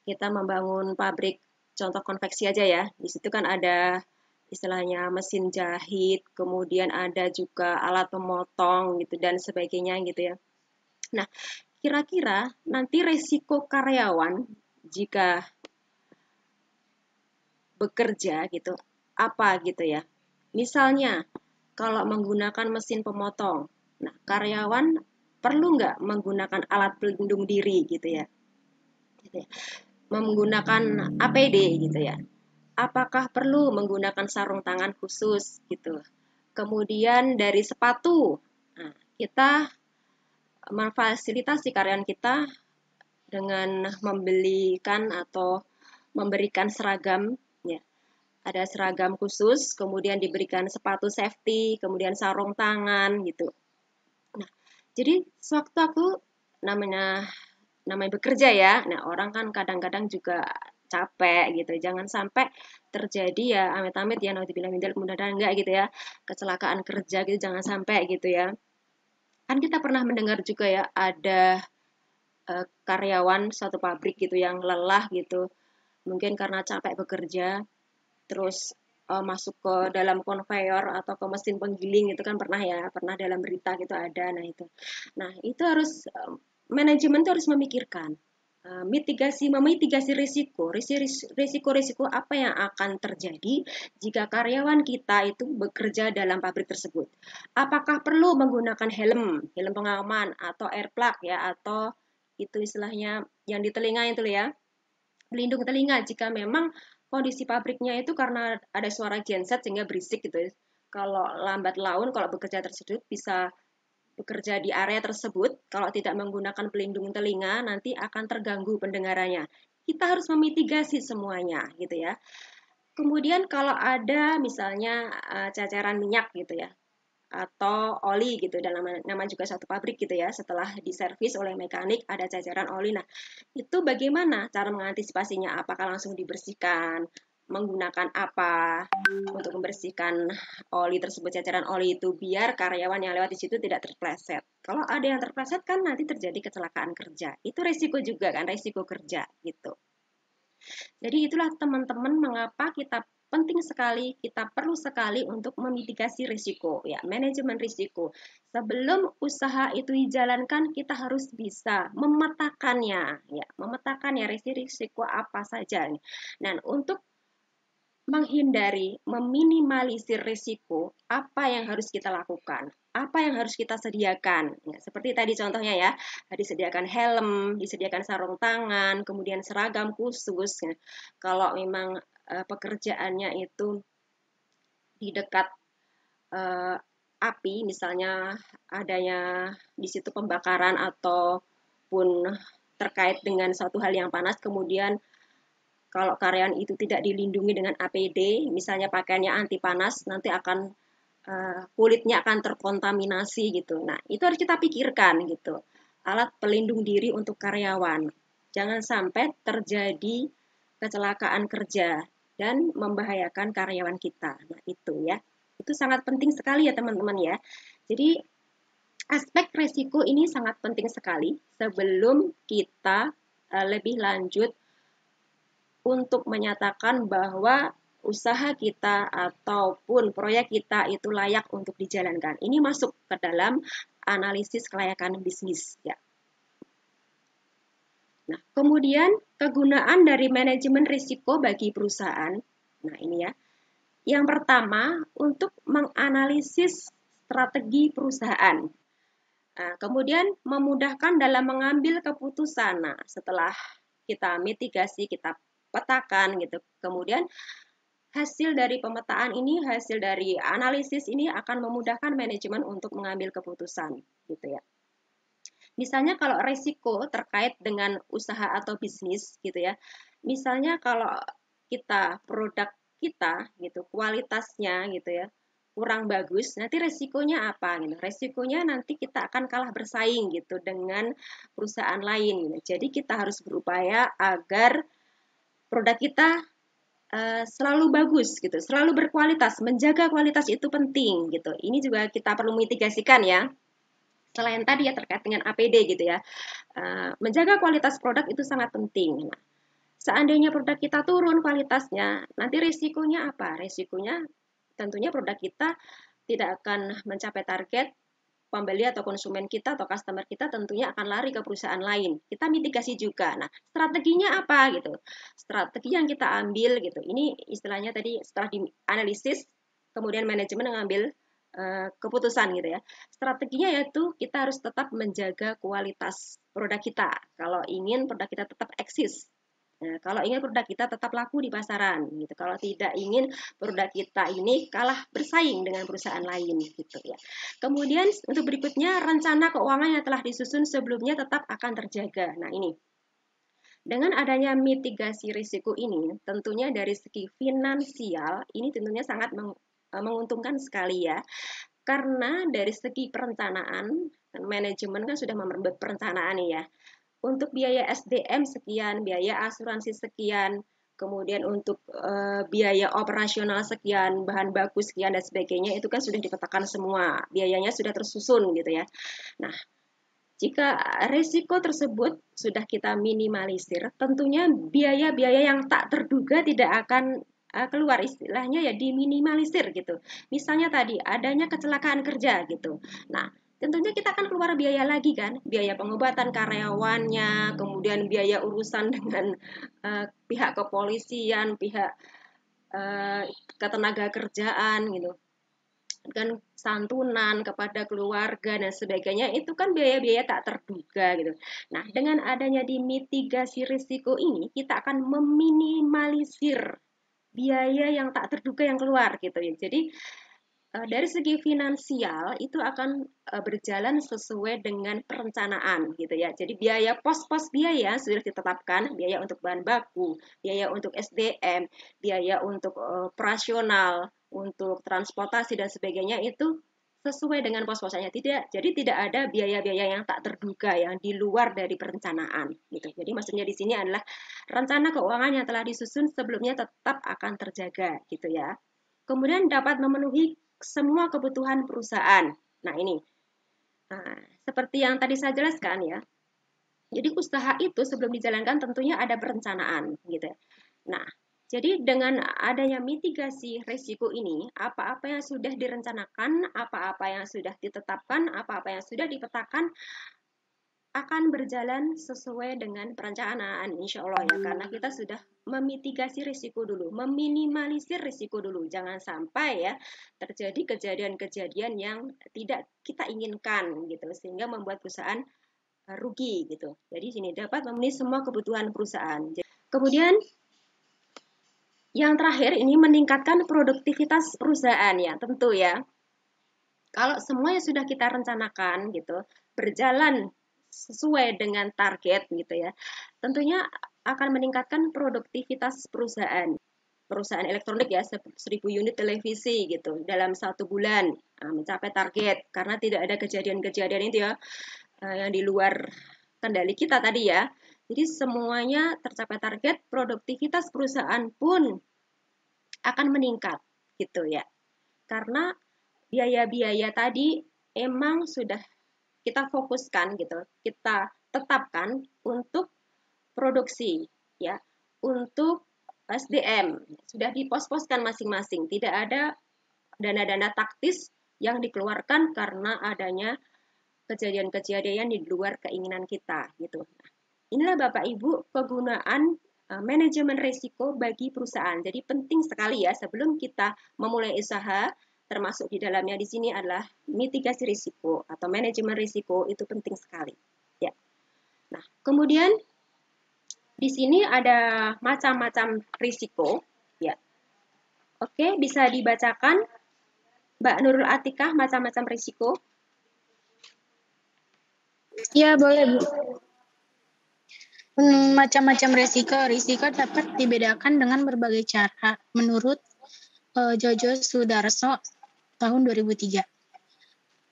kita membangun pabrik contoh konveksi aja ya. Di situ kan ada istilahnya mesin jahit, kemudian ada juga alat pemotong gitu dan sebagainya gitu ya. Nah, kira-kira nanti resiko karyawan jika bekerja gitu apa gitu ya. Misalnya kalau menggunakan mesin pemotong, nah karyawan perlu nggak menggunakan alat pelindung diri gitu ya. Menggunakan APD gitu ya. Apakah perlu menggunakan sarung tangan khusus gitu. Kemudian dari sepatu, nah, kita memfasilitasi karyawan kita dengan membelikan atau memberikan seragam ya. Ada seragam khusus, kemudian diberikan sepatu safety, kemudian sarung tangan gitu. Nah, jadi sewaktu-waktu namanya bekerja ya. Nah, orang kan kadang-kadang juga capek gitu. Jangan sampai terjadi ya amit-amit ya naudzubillah min dzalik, mudah-mudahan enggak gitu ya. Kecelakaan kerja gitu jangan sampai gitu ya. Kan kita pernah mendengar juga ya ada karyawan suatu pabrik gitu yang lelah gitu. Mungkin karena capek bekerja terus masuk ke dalam konveyor atau ke mesin penggiling itu kan pernah ya, pernah dalam berita gitu ada. Nah itu harus manajemen itu harus memikirkan memitigasi risiko apa yang akan terjadi jika karyawan kita itu bekerja dalam pabrik tersebut. Apakah perlu menggunakan helm pengaman atau air plug ya, atau itu istilahnya yang di telinga itu ya, pelindung telinga jika memang kondisi pabriknya itu karena ada suara genset sehingga berisik gitu. Kalau lambat laun, kalau bekerja tersebut bisa bekerja di area tersebut, kalau tidak menggunakan pelindung telinga nanti akan terganggu pendengarannya. Kita harus memitigasi semuanya gitu ya. Kemudian kalau ada misalnya ceceran minyak gitu ya, atau oli gitu dalam nama juga satu pabrik gitu ya, setelah diservis oleh mekanik ada ceceran oli. Nah, itu bagaimana cara mengantisipasinya? Apakah langsung dibersihkan? Menggunakan apa untuk membersihkan oli tersebut, ceceran oli itu, biar karyawan yang lewat di situ tidak terpleset. Kalau ada yang terpleset kan nanti terjadi kecelakaan kerja. Itu resiko juga kan, resiko kerja gitu. Jadi itulah teman-teman mengapa kita penting sekali, kita perlu sekali untuk memitigasi risiko, ya, manajemen risiko. Sebelum usaha itu dijalankan, kita harus bisa memetakannya, ya, memetakannya risiko apa saja. Dan untuk menghindari, meminimalisir risiko, apa yang harus kita lakukan? Apa yang harus kita sediakan? Ya, seperti tadi contohnya ya, disediakan helm, disediakan sarung tangan, kemudian seragam khusus. Ya. Kalau memang pekerjaannya itu di dekat api, misalnya adanya di situ pembakaran ataupun terkait dengan suatu hal yang panas, kemudian kalau karyawan itu tidak dilindungi dengan APD, misalnya pakaiannya anti panas, nanti akan kulitnya akan terkontaminasi gitu. Nah, itu harus kita pikirkan gitu. Alat pelindung diri untuk karyawan. Jangan sampai terjadi kecelakaan kerja dan membahayakan karyawan kita. Nah, itu ya. Itu sangat penting sekali ya teman-teman ya. Jadi aspek resiko ini sangat penting sekali sebelum kita lebih lanjut untuk menyatakan bahwa usaha kita ataupun proyek kita itu layak untuk dijalankan. Ini masuk ke dalam analisis kelayakan bisnis ya. Nah, kemudian kegunaan dari manajemen risiko bagi perusahaan. Nah, ini ya. Yang pertama, untuk menganalisis strategi perusahaan. Nah, kemudian memudahkan dalam mengambil keputusan. Nah, setelah kita mitigasi, kita petakan gitu. Kemudian hasil dari pemetaan ini, hasil dari analisis ini akan memudahkan manajemen untuk mengambil keputusan, gitu ya. Misalnya kalau resiko terkait dengan usaha atau bisnis, gitu ya. Misalnya kalau produk kita, gitu, kualitasnya, gitu ya, kurang bagus, nanti resikonya apa? Gitu. Resikonya nanti kita akan kalah bersaing, gitu, dengan perusahaan lain. Gitu. Jadi kita harus berupaya agar produk kita selalu bagus gitu, selalu berkualitas, menjaga kualitas itu penting gitu. Ini juga kita perlu mitigasikan ya. Selain tadi ya terkait dengan APD gitu ya, menjaga kualitas produk itu sangat penting. Nah, seandainya produk kita turun kualitasnya, nanti risikonya apa? Risikonya tentunya produk kita tidak akan mencapai target, pembeli atau konsumen kita atau customer kita tentunya akan lari ke perusahaan lain. Kita mitigasi juga. Nah, strateginya apa gitu? Strategi yang kita ambil gitu. Ini istilahnya tadi setelah dianalisis, kemudian manajemen mengambil keputusan gitu ya. Strateginya yaitu kita harus tetap menjaga kualitas produk kita. Kalau ingin produk kita tetap eksis. Nah, kalau ingin produk kita tetap laku di pasaran, gitu. Kalau tidak ingin produk kita ini kalah bersaing dengan perusahaan lain, gitu ya. Kemudian untuk berikutnya rencana keuangan yang telah disusun sebelumnya tetap akan terjaga. Nah ini, dengan adanya mitigasi risiko ini, tentunya dari segi finansial ini tentunya sangat menguntungkan sekali ya. Karena dari segi perencanaan, manajemen kan sudah membuat perencanaan nih ya. Untuk biaya SDM sekian, biaya asuransi sekian, kemudian untuk biaya operasional sekian, bahan baku sekian dan sebagainya itu kan sudah dipetakan semua, biayanya sudah tersusun gitu ya. Nah, jika risiko tersebut sudah kita minimalisir, tentunya biaya-biaya yang tak terduga tidak akan keluar, istilahnya ya diminimalisir gitu. Misalnya tadi adanya kecelakaan kerja gitu. Nah, tentunya kita akan keluar biaya lagi kan, biaya pengobatan karyawannya, kemudian biaya urusan dengan pihak kepolisian, pihak ketenaga kerjaan gitu, dan santunan kepada keluarga dan sebagainya, itu kan biaya-biaya tak terduga gitu. Nah, dengan adanya dimitigasi risiko ini, kita akan meminimalisir biaya yang tak terduga yang keluar gitu ya. Jadi dari segi finansial itu akan berjalan sesuai dengan perencanaan gitu ya. Jadi biaya pos-pos biaya sudah ditetapkan, biaya untuk bahan baku, biaya untuk SDM, biaya untuk operasional, untuk transportasi dan sebagainya itu sesuai dengan pos-posnya. Jadi tidak ada biaya-biaya yang tak terduga yang di luar dari perencanaan gitu. Jadi maksudnya di sini adalah rencana keuangan yang telah disusun sebelumnya tetap akan terjaga gitu ya. Kemudian dapat memenuhi semua kebutuhan perusahaan. Nah ini, seperti yang tadi saya jelaskan ya. Jadi usaha itu sebelum dijalankan tentunya ada perencanaan gitu. Nah, jadi dengan adanya mitigasi risiko ini, apa-apa yang sudah direncanakan, apa-apa yang sudah ditetapkan, apa-apa yang sudah dipetakan akan berjalan sesuai dengan perencanaan, insya Allah ya, karena kita sudah memitigasi risiko dulu, meminimalisir risiko dulu, jangan sampai ya terjadi kejadian-kejadian yang tidak kita inginkan gitu, sehingga membuat perusahaan rugi gitu. Jadi sini dapat memenuhi semua kebutuhan perusahaan. Kemudian yang terakhir ini meningkatkan produktivitas perusahaan ya, tentu ya. Kalau semuanya sudah kita rencanakan gitu, berjalan sesuai dengan target gitu ya, tentunya akan meningkatkan produktivitas perusahaan. Perusahaan elektronik ya, 1000 unit televisi gitu dalam 1 bulan mencapai target, karena tidak ada kejadian-kejadian itu ya yang di luar kendali kita tadi ya. Jadi semuanya tercapai target, produktivitas perusahaan pun akan meningkat gitu ya. Karena biaya-biaya tadi emang sudah kita fokuskan gitu, kita tetapkan untuk produksi ya, untuk SDM sudah dipos-poskan masing-masing, tidak ada dana-dana taktis yang dikeluarkan karena adanya kejadian-kejadian di luar keinginan kita gitu. Inilah Bapak Ibu kegunaan manajemen risiko bagi perusahaan. Jadi penting sekali ya sebelum kita memulai usaha, termasuk di dalamnya di sini adalah mitigasi risiko atau manajemen risiko, itu penting sekali. Ya. Nah, kemudian di sini ada macam-macam risiko, ya. Oke, bisa dibacakan Mbak Nurul Atikah macam-macam risiko? Ya, boleh, Bu. Macam-macam risiko dapat dibedakan dengan berbagai cara menurut Jojo Sudarso tahun 2003.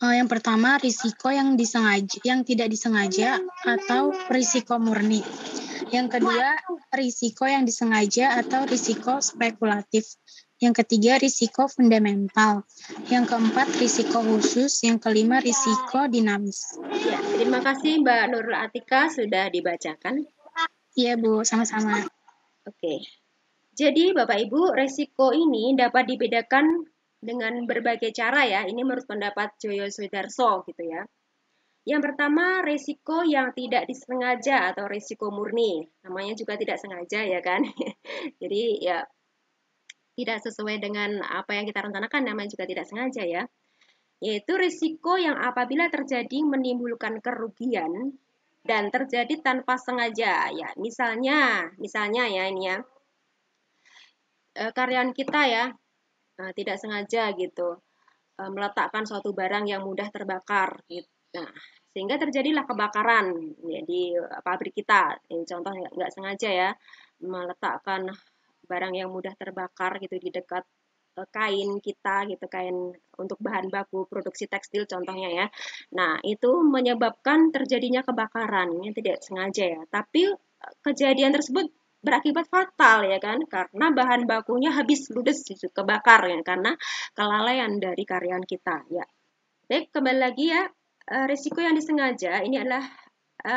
Yang pertama, risiko yang tidak disengaja atau risiko murni. Yang kedua, risiko yang disengaja atau risiko spekulatif. Yang ketiga, risiko fundamental. Yang keempat, risiko khusus. Yang kelima, risiko dinamis. Ya, terima kasih Mbak Nurul Atika sudah dibacakan. Iya, Bu, sama-sama. Oke. Jadi Bapak Ibu, risiko ini dapat dibedakan dengan berbagai cara ya. Ini menurut pendapat Joyo Sudarso gitu ya. Yang pertama, risiko yang tidak disengaja atau risiko murni. Namanya juga tidak sengaja ya kan. Jadi ya tidak sesuai dengan apa yang kita rencanakan, namanya juga tidak sengaja ya. Yaitu risiko yang apabila terjadi menimbulkan kerugian dan terjadi tanpa sengaja ya. Misalnya ya ini ya. Karyawan kita ya tidak sengaja gitu meletakkan suatu barang yang mudah terbakar gitu. Nah, sehingga terjadilah kebakaran ya, di pabrik kita. Ini contoh nggak sengaja ya meletakkan barang yang mudah terbakar gitu di dekat kain kita gitu, kain untuk bahan baku produksi tekstil contohnya ya. Nah, itu menyebabkan terjadinya kebakaran yang tidak sengaja ya. Tapi kejadian tersebut berakibat fatal ya kan, karena bahan bakunya habis ludes kebakar ya, karena kelalaian dari karyawan kita ya. Baik, kembali lagi ya, risiko yang disengaja ini adalah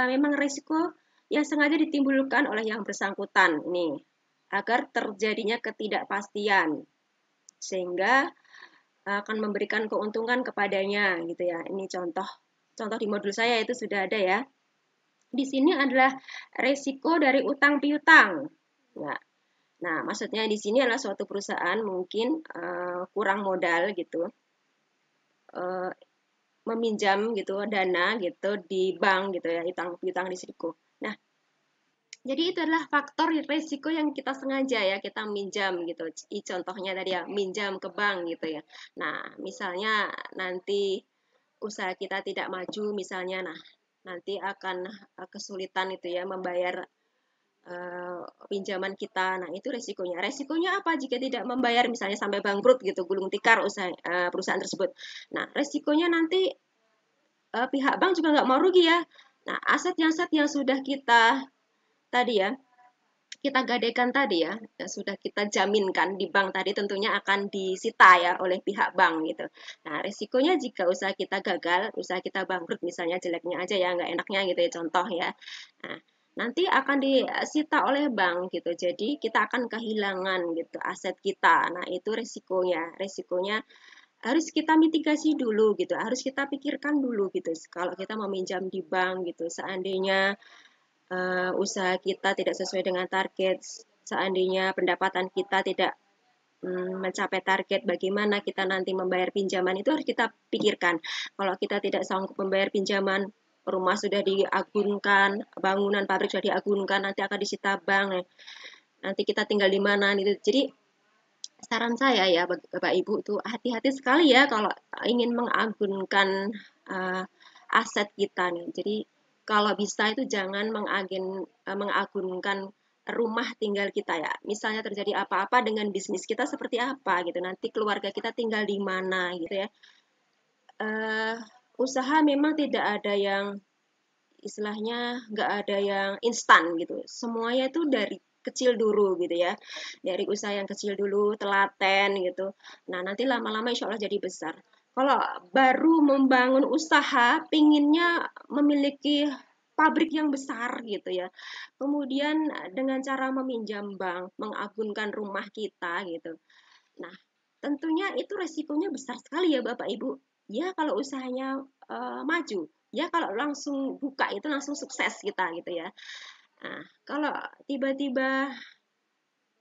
memang risiko yang sengaja ditimbulkan oleh yang bersangkutan nih, agar terjadinya ketidakpastian sehingga akan memberikan keuntungan kepadanya gitu ya. Ini contoh di modul saya itu sudah ada ya. Di sini adalah resiko dari utang piutang. Nah, maksudnya di sini adalah suatu perusahaan mungkin kurang modal gitu, meminjam gitu dana gitu di bank gitu ya, utang piutang risiko. Nah, jadi itu adalah faktor risiko yang kita sengaja ya, kita minjam gitu. Contohnya tadi ya, minjam ke bank gitu ya. Nah, misalnya nanti usaha kita tidak maju misalnya, nah nanti akan kesulitan itu ya membayar pinjaman kita. Nah, itu resikonya. Resikonya apa jika tidak membayar misalnya sampai bangkrut gitu, gulung tikar perusahaan tersebut. Nah, resikonya nanti pihak bank juga nggak mau rugi ya. Nah, aset yang sudah kita tadi ya, kita gadaikan tadi ya, sudah kita jaminkan di bank tadi tentunya akan disita ya oleh pihak bank gitu. Nah, risikonya jika usaha kita gagal, usaha kita bangkrut misalnya, jeleknya aja ya, nggak enaknya gitu ya contoh ya. Nah, nanti akan disita oleh bank gitu. Jadi kita akan kehilangan gitu aset kita. Nah, itu risikonya. Risikonya harus kita mitigasi dulu gitu. Harus kita pikirkan dulu gitu. Kalau kita meminjam di bank gitu, seandainya usaha kita tidak sesuai dengan target, seandainya pendapatan kita tidak mencapai target, bagaimana kita nanti membayar pinjaman, itu harus kita pikirkan. Kalau kita tidak sanggup membayar pinjaman, rumah sudah diagunkan, bangunan pabrik sudah diagunkan, nanti akan disita bank, nanti kita tinggal di mana gitu. Jadi saran saya ya Bapak Ibu tuh hati-hati sekali ya kalau ingin mengagunkan aset kita nih. Jadi kalau bisa itu jangan mengagunkan rumah tinggal kita ya. Misalnya terjadi apa-apa dengan bisnis kita seperti apa gitu. Nanti keluarga kita tinggal di mana gitu ya. Usaha memang tidak ada yang istilahnya nggak ada yang instan gitu. Semuanya itu dari kecil dulu gitu ya. Dari usaha yang kecil dulu, telaten gitu. Nah, nanti lama-lama insya Allah jadi besar. Kalau baru membangun usaha, pinginnya memiliki pabrik yang besar gitu ya. Kemudian dengan cara meminjam bank, mengagunkan rumah kita gitu. Nah, tentunya itu resikonya besar sekali ya Bapak Ibu. Ya kalau usahanya maju, ya kalau langsung buka itu langsung sukses kita gitu ya. Nah, kalau tiba-tiba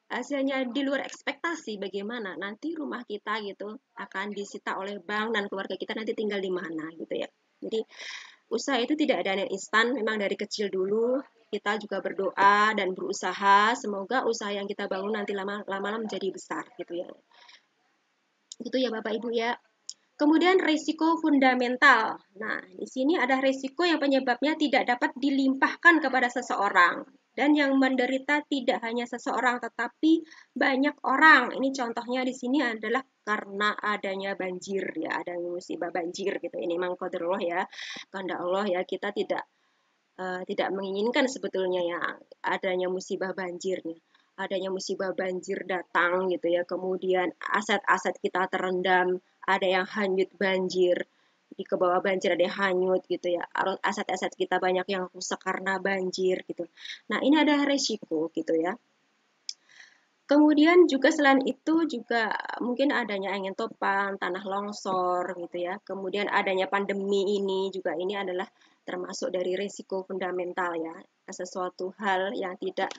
hasilnya di luar ekspektasi bagaimana? Nanti rumah kita gitu akan disita oleh bank dan keluarga kita nanti tinggal di mana gitu ya. Jadi usaha itu tidak ada yang instan, memang dari kecil dulu kita juga berdoa dan berusaha, semoga usaha yang kita bangun nanti lama-lama menjadi besar gitu ya. Itu ya Bapak Ibu ya. Kemudian risiko fundamental. Nah, di sini ada risiko yang penyebabnya tidak dapat dilimpahkan kepada seseorang. Dan yang menderita tidak hanya seseorang, tetapi banyak orang. Ini contohnya di sini adalah karena adanya banjir ya, adanya musibah banjir gitu. Ini memang qadarullah ya, kehendak Allah ya. Kita tidak menginginkan sebetulnya ya adanya musibah banjirnya, adanya musibah banjir datang gitu ya, kemudian aset-aset kita terendam, ada yang hanyut banjir, di ke bawah banjir ada yang hanyut gitu ya, aset-aset kita banyak yang rusak karena banjir gitu. Nah ini ada resiko gitu ya. Kemudian juga selain itu juga mungkin adanya angin topan, tanah longsor gitu ya. Kemudian adanya pandemi ini juga, ini adalah termasuk dari risiko fundamental ya. Sesuatu hal yang tidak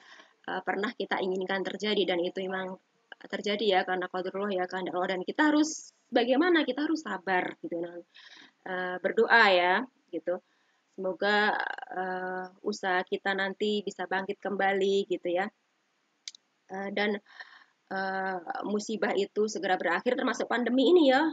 pernah kita inginkan terjadi, dan itu memang terjadi ya karena qadarullah ya, kehendak Allah, dan kita harus bagaimana? Kita harus sabar gitu. Nah, berdoa ya gitu. Semoga usaha kita nanti bisa bangkit kembali gitu ya. Dan musibah itu segera berakhir, termasuk pandemi ini ya.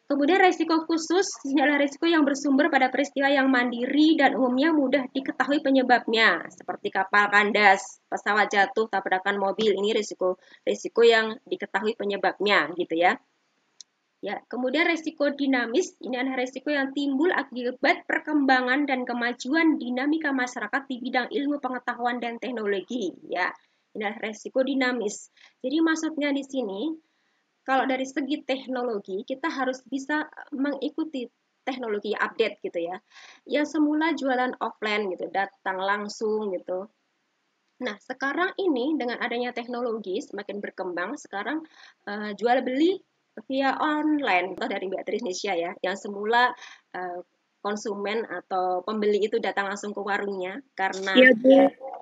Kemudian resiko khusus, ini adalah resiko yang bersumber pada peristiwa yang mandiri dan umumnya mudah diketahui penyebabnya, seperti kapal kandas, pesawat jatuh, tabrakan mobil. Ini resiko yang diketahui penyebabnya gitu ya. Ya, kemudian resiko dinamis, ini adalah resiko yang timbul akibat perkembangan dan kemajuan dinamika masyarakat di bidang ilmu pengetahuan dan teknologi ya. Ini adalah resiko dinamis. Jadi maksudnya di sini, kalau dari segi teknologi, kita harus bisa mengikuti teknologi update gitu ya. Yang semula jualan offline gitu, datang langsung gitu. Nah, sekarang ini dengan adanya teknologi semakin berkembang, sekarang jual beli via online, atau dari Mbak Trisnisha ya, yang semula konsumen atau pembeli itu datang langsung ke warungnya karena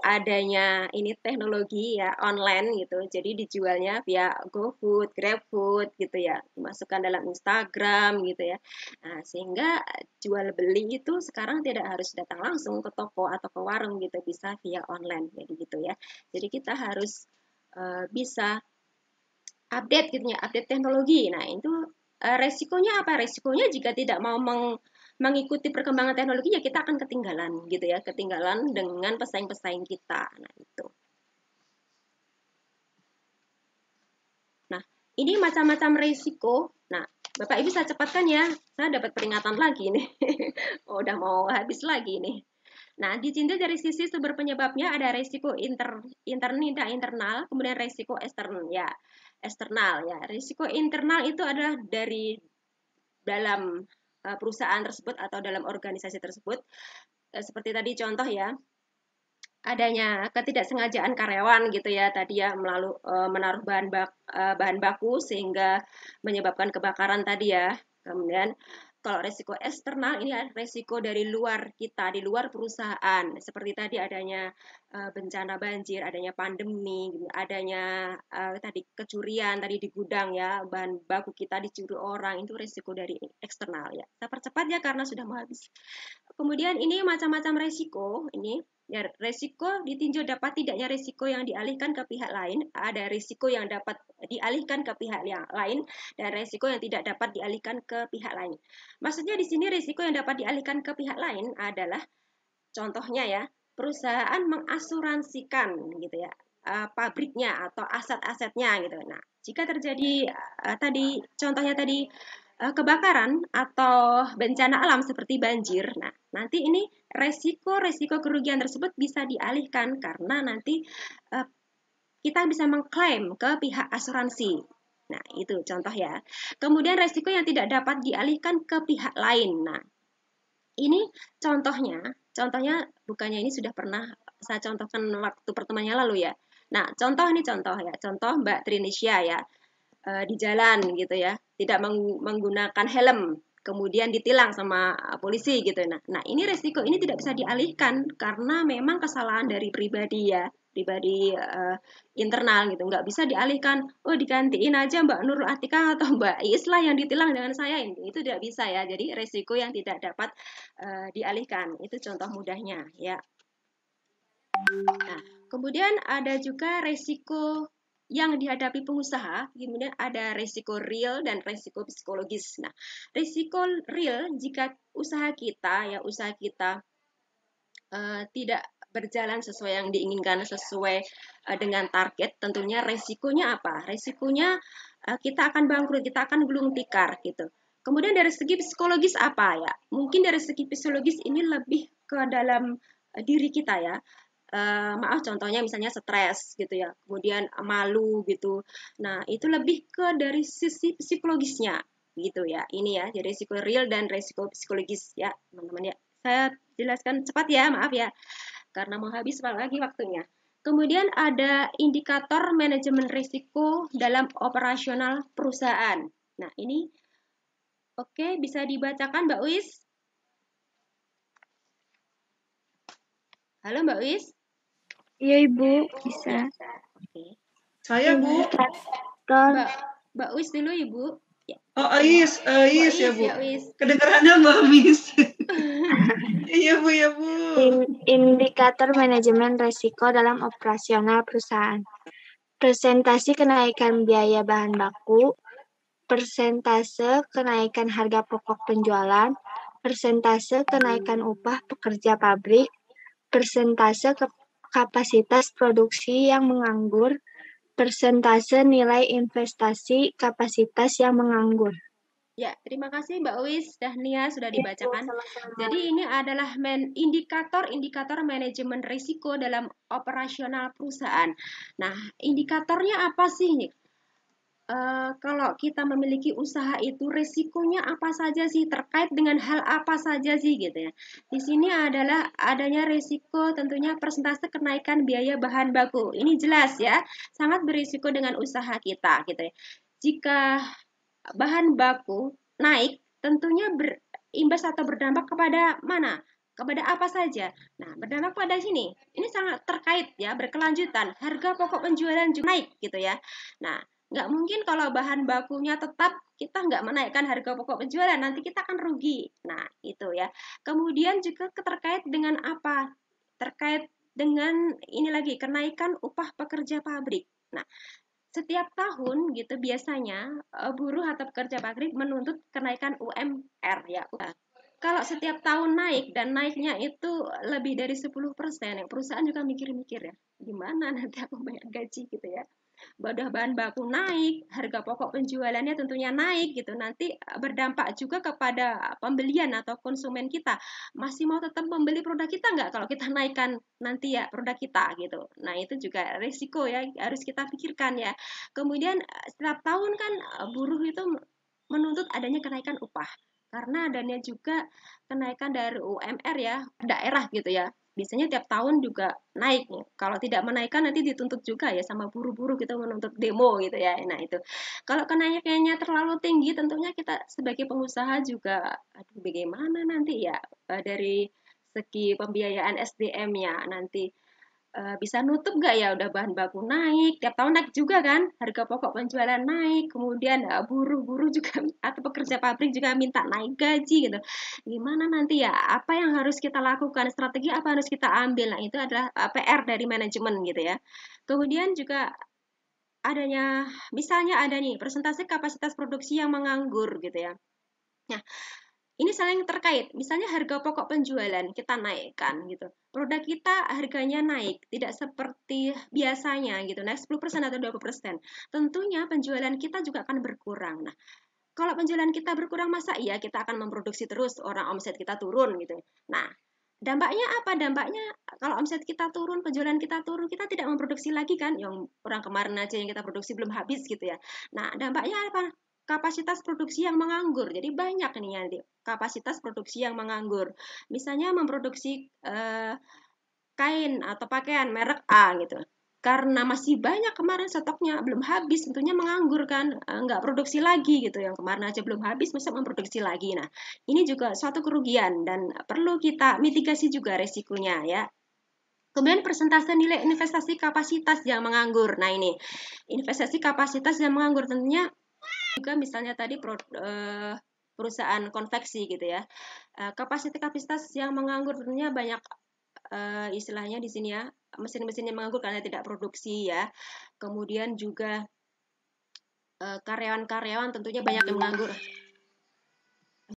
adanya ini teknologi ya online gitu, jadi dijualnya via GoFood, GrabFood gitu ya, dimasukkan dalam Instagram gitu ya. Nah, sehingga jual beli itu sekarang tidak harus datang langsung ke toko atau ke warung gitu, bisa via online jadi gitu ya. Jadi kita harus bisa update gitu ya, update teknologi. Nah, itu resikonya apa? Resikonya jika tidak mau mengikuti perkembangan teknologi ya kita akan ketinggalan gitu ya, ketinggalan dengan pesaing-pesaing kita. Nah, itu. Nah, ini macam-macam resiko. Nah, Bapak Ibu saya cepatkan ya. Saya dapat peringatan lagi nih. Oh, udah mau habis lagi nih. Nah, ditinjau dari sisi sumber penyebabnya ada resiko internal, kemudian resiko eksternal ya. Eksternal ya. Resiko internal itu adalah dari dalam perusahaan tersebut atau dalam organisasi tersebut. Seperti tadi contoh ya, adanya ketidaksengajaan karyawan gitu ya, tadi ya menaruh bahan baku sehingga menyebabkan kebakaran tadi ya. Kemudian kalau resiko eksternal ini adalah resiko dari luar kita, di luar perusahaan. Seperti tadi adanya bencana banjir, adanya pandemi, adanya tadi kecurian tadi di gudang ya, bahan baku kita dicuri orang, itu resiko dari eksternal ya. Kita percepat ya karena sudah mau habis. Kemudian ini macam-macam resiko ini. Ya, resiko ditinjau dapat tidaknya resiko yang dialihkan ke pihak lain, ada resiko yang dapat dialihkan ke pihak yang lain, dan resiko yang tidak dapat dialihkan ke pihak lain. Maksudnya di sini resiko yang dapat dialihkan ke pihak lain adalah contohnya ya, perusahaan mengasuransikan gitu ya, pabriknya atau aset-asetnya gitu. Nah, jika terjadi tadi contohnya tadi kebakaran atau bencana alam seperti banjir, nah nanti ini resiko kerugian tersebut bisa dialihkan karena nanti kita bisa mengklaim ke pihak asuransi. Nah, itu contoh ya. Kemudian resiko yang tidak dapat dialihkan ke pihak lain. Nah, ini contohnya bukannya ini sudah pernah saya contohkan waktu pertemuannya lalu ya. Nah, contoh ya, contoh Mbak Trinisha ya, di jalan gitu ya, tidak menggunakan helm, kemudian ditilang sama polisi gitu. Nah, ini resiko ini tidak bisa dialihkan karena memang kesalahan dari pribadi ya, pribadi internal gitu, nggak bisa dialihkan. Oh, digantiin aja Mbak Nurul Atika atau Mbak Isla yang ditilang dengan saya, itu tidak bisa ya. Jadi resiko yang tidak dapat dialihkan, itu contoh mudahnya ya. Nah, kemudian ada juga resiko yang dihadapi pengusaha, kemudian ada resiko real dan resiko psikologis. Nah, resiko real jika usaha kita tidak berjalan sesuai yang diinginkan, sesuai dengan target, tentunya resikonya apa? Resikonya kita akan bangkrut, kita akan gulung tikar gitu. Kemudian dari segi psikologis apa ya? Mungkin dari segi psikologis ini lebih ke dalam diri kita ya. Maaf contohnya misalnya stres gitu ya, kemudian malu gitu. Nah, itu lebih ke dari sisi psikologisnya gitu ya. Ini ya, jadi risiko real dan risiko psikologis ya, teman-teman ya. Saya jelaskan cepat ya, maaf ya, karena mau habis lagi waktunya. Kemudian ada indikator manajemen risiko dalam operasional perusahaan. Nah, ini oke, bisa dibacakan Mbak Wis? Halo Mbak Wis? Iya Ibu, bisa. Oke. Saya Bu. Mbak Wis dulu Ibu. Ya. Oh Ais ya Bu. Ya, Wis. Kedengarannya Mbak Mis. Iya Bu, ya Bu. Indikator manajemen risiko dalam operasional perusahaan. Persentase kenaikan biaya bahan baku, persentase kenaikan harga pokok penjualan, persentase kenaikan upah pekerja pabrik, persentase kapasitas produksi yang menganggur, persentase nilai investasi kapasitas yang menganggur. Ya, terima kasih Mbak Wis, Dahnia sudah dibacakan. Jadi ini adalah indikator manajemen risiko dalam operasional perusahaan. Nah, indikatornya apa sih? Kalau kita memiliki usaha itu risikonya apa saja sih, terkait dengan hal apa saja sih gitu ya. Di sini adalah adanya risiko tentunya persentase kenaikan biaya bahan baku. Ini jelas ya, sangat berisiko dengan usaha kita gitu ya. Jika bahan baku naik, tentunya berimbas atau berdampak kepada mana? Kepada apa saja? Nah, berdampak pada sini. Ini sangat terkait ya, berkelanjutan. Harga pokok penjualan juga naik gitu ya. Nah, nggak mungkin kalau bahan bakunya tetap kita nggak menaikkan harga pokok penjualan, nanti kita akan rugi. Nah, itu ya. Kemudian juga terkait dengan apa? Terkait dengan ini lagi, kenaikan upah pekerja pabrik. Nah, setiap tahun gitu biasanya buruh atau pekerja pabrik menuntut kenaikan UMR ya. Kalau setiap tahun naik dan naiknya itu lebih dari 10%, ya perusahaan juga mikir-mikir ya, gimana nanti aku bayar gaji gitu ya. Bahan baku naik, harga pokok penjualannya tentunya naik gitu. Nanti berdampak juga kepada pembelian atau konsumen kita. Masih mau tetap membeli produk kita nggak kalau kita naikkan nanti ya produk kita gitu. Nah, itu juga risiko ya, harus kita pikirkan ya. Kemudian setiap tahun kan buruh itu menuntut adanya kenaikan upah. Karena adanya juga kenaikan dari UMR ya, daerah gitu ya. Biasanya tiap tahun juga naik. Kalau tidak menaikkan nanti dituntut juga ya sama buruh-buruh kita menuntut demo gitu ya. Nah, itu. Kalau kenaikannya terlalu tinggi tentunya kita sebagai pengusaha juga aduh bagaimana nanti ya dari segi pembiayaan SDM-nya nanti bisa nutup nggak ya, udah bahan baku naik, tiap tahun naik juga kan, harga pokok penjualan naik, kemudian buruh-buruh juga atau pekerja pabrik juga minta naik gaji gitu. Gimana nanti ya, apa yang harus kita lakukan, strategi apa harus kita ambil, nah itu adalah PR dari manajemen gitu ya. Kemudian juga adanya, misalnya ada nih, persentase kapasitas produksi yang menganggur gitu ya. Nah, ini saling terkait. Misalnya harga pokok penjualan kita naikkan gitu. Produk kita harganya naik, tidak seperti biasanya gitu, naik 10% atau 20%. Tentunya penjualan kita juga akan berkurang. Nah, kalau penjualan kita berkurang, masa iya kita akan memproduksi terus, orang omset kita turun gitu. Nah, dampaknya apa? Dampaknya kalau omset kita turun, penjualan kita turun, kita tidak memproduksi lagi kan? Yang orang kemarin aja yang kita produksi belum habis gitu ya. Nah, dampaknya apa? Kapasitas produksi yang menganggur. Jadi banyak nih nanti kapasitas produksi yang menganggur. Misalnya memproduksi kain atau pakaian merek A gitu. Karena masih banyak kemarin stoknya belum habis, tentunya menganggur kan, nggak produksi lagi gitu. Yang kemarin aja belum habis, masa memproduksi lagi. Nah, ini juga suatu kerugian dan perlu kita mitigasi juga resikonya ya. Kemudian persentase nilai investasi kapasitas yang menganggur. Nah, ini investasi kapasitas yang menganggur tentunya juga misalnya tadi perusahaan konveksi gitu ya. Kapasitas yang menganggur tentunya banyak istilahnya di sini ya, mesin-mesin yang menganggur karena tidak produksi ya. Kemudian juga karyawan-karyawan tentunya banyak yang menganggur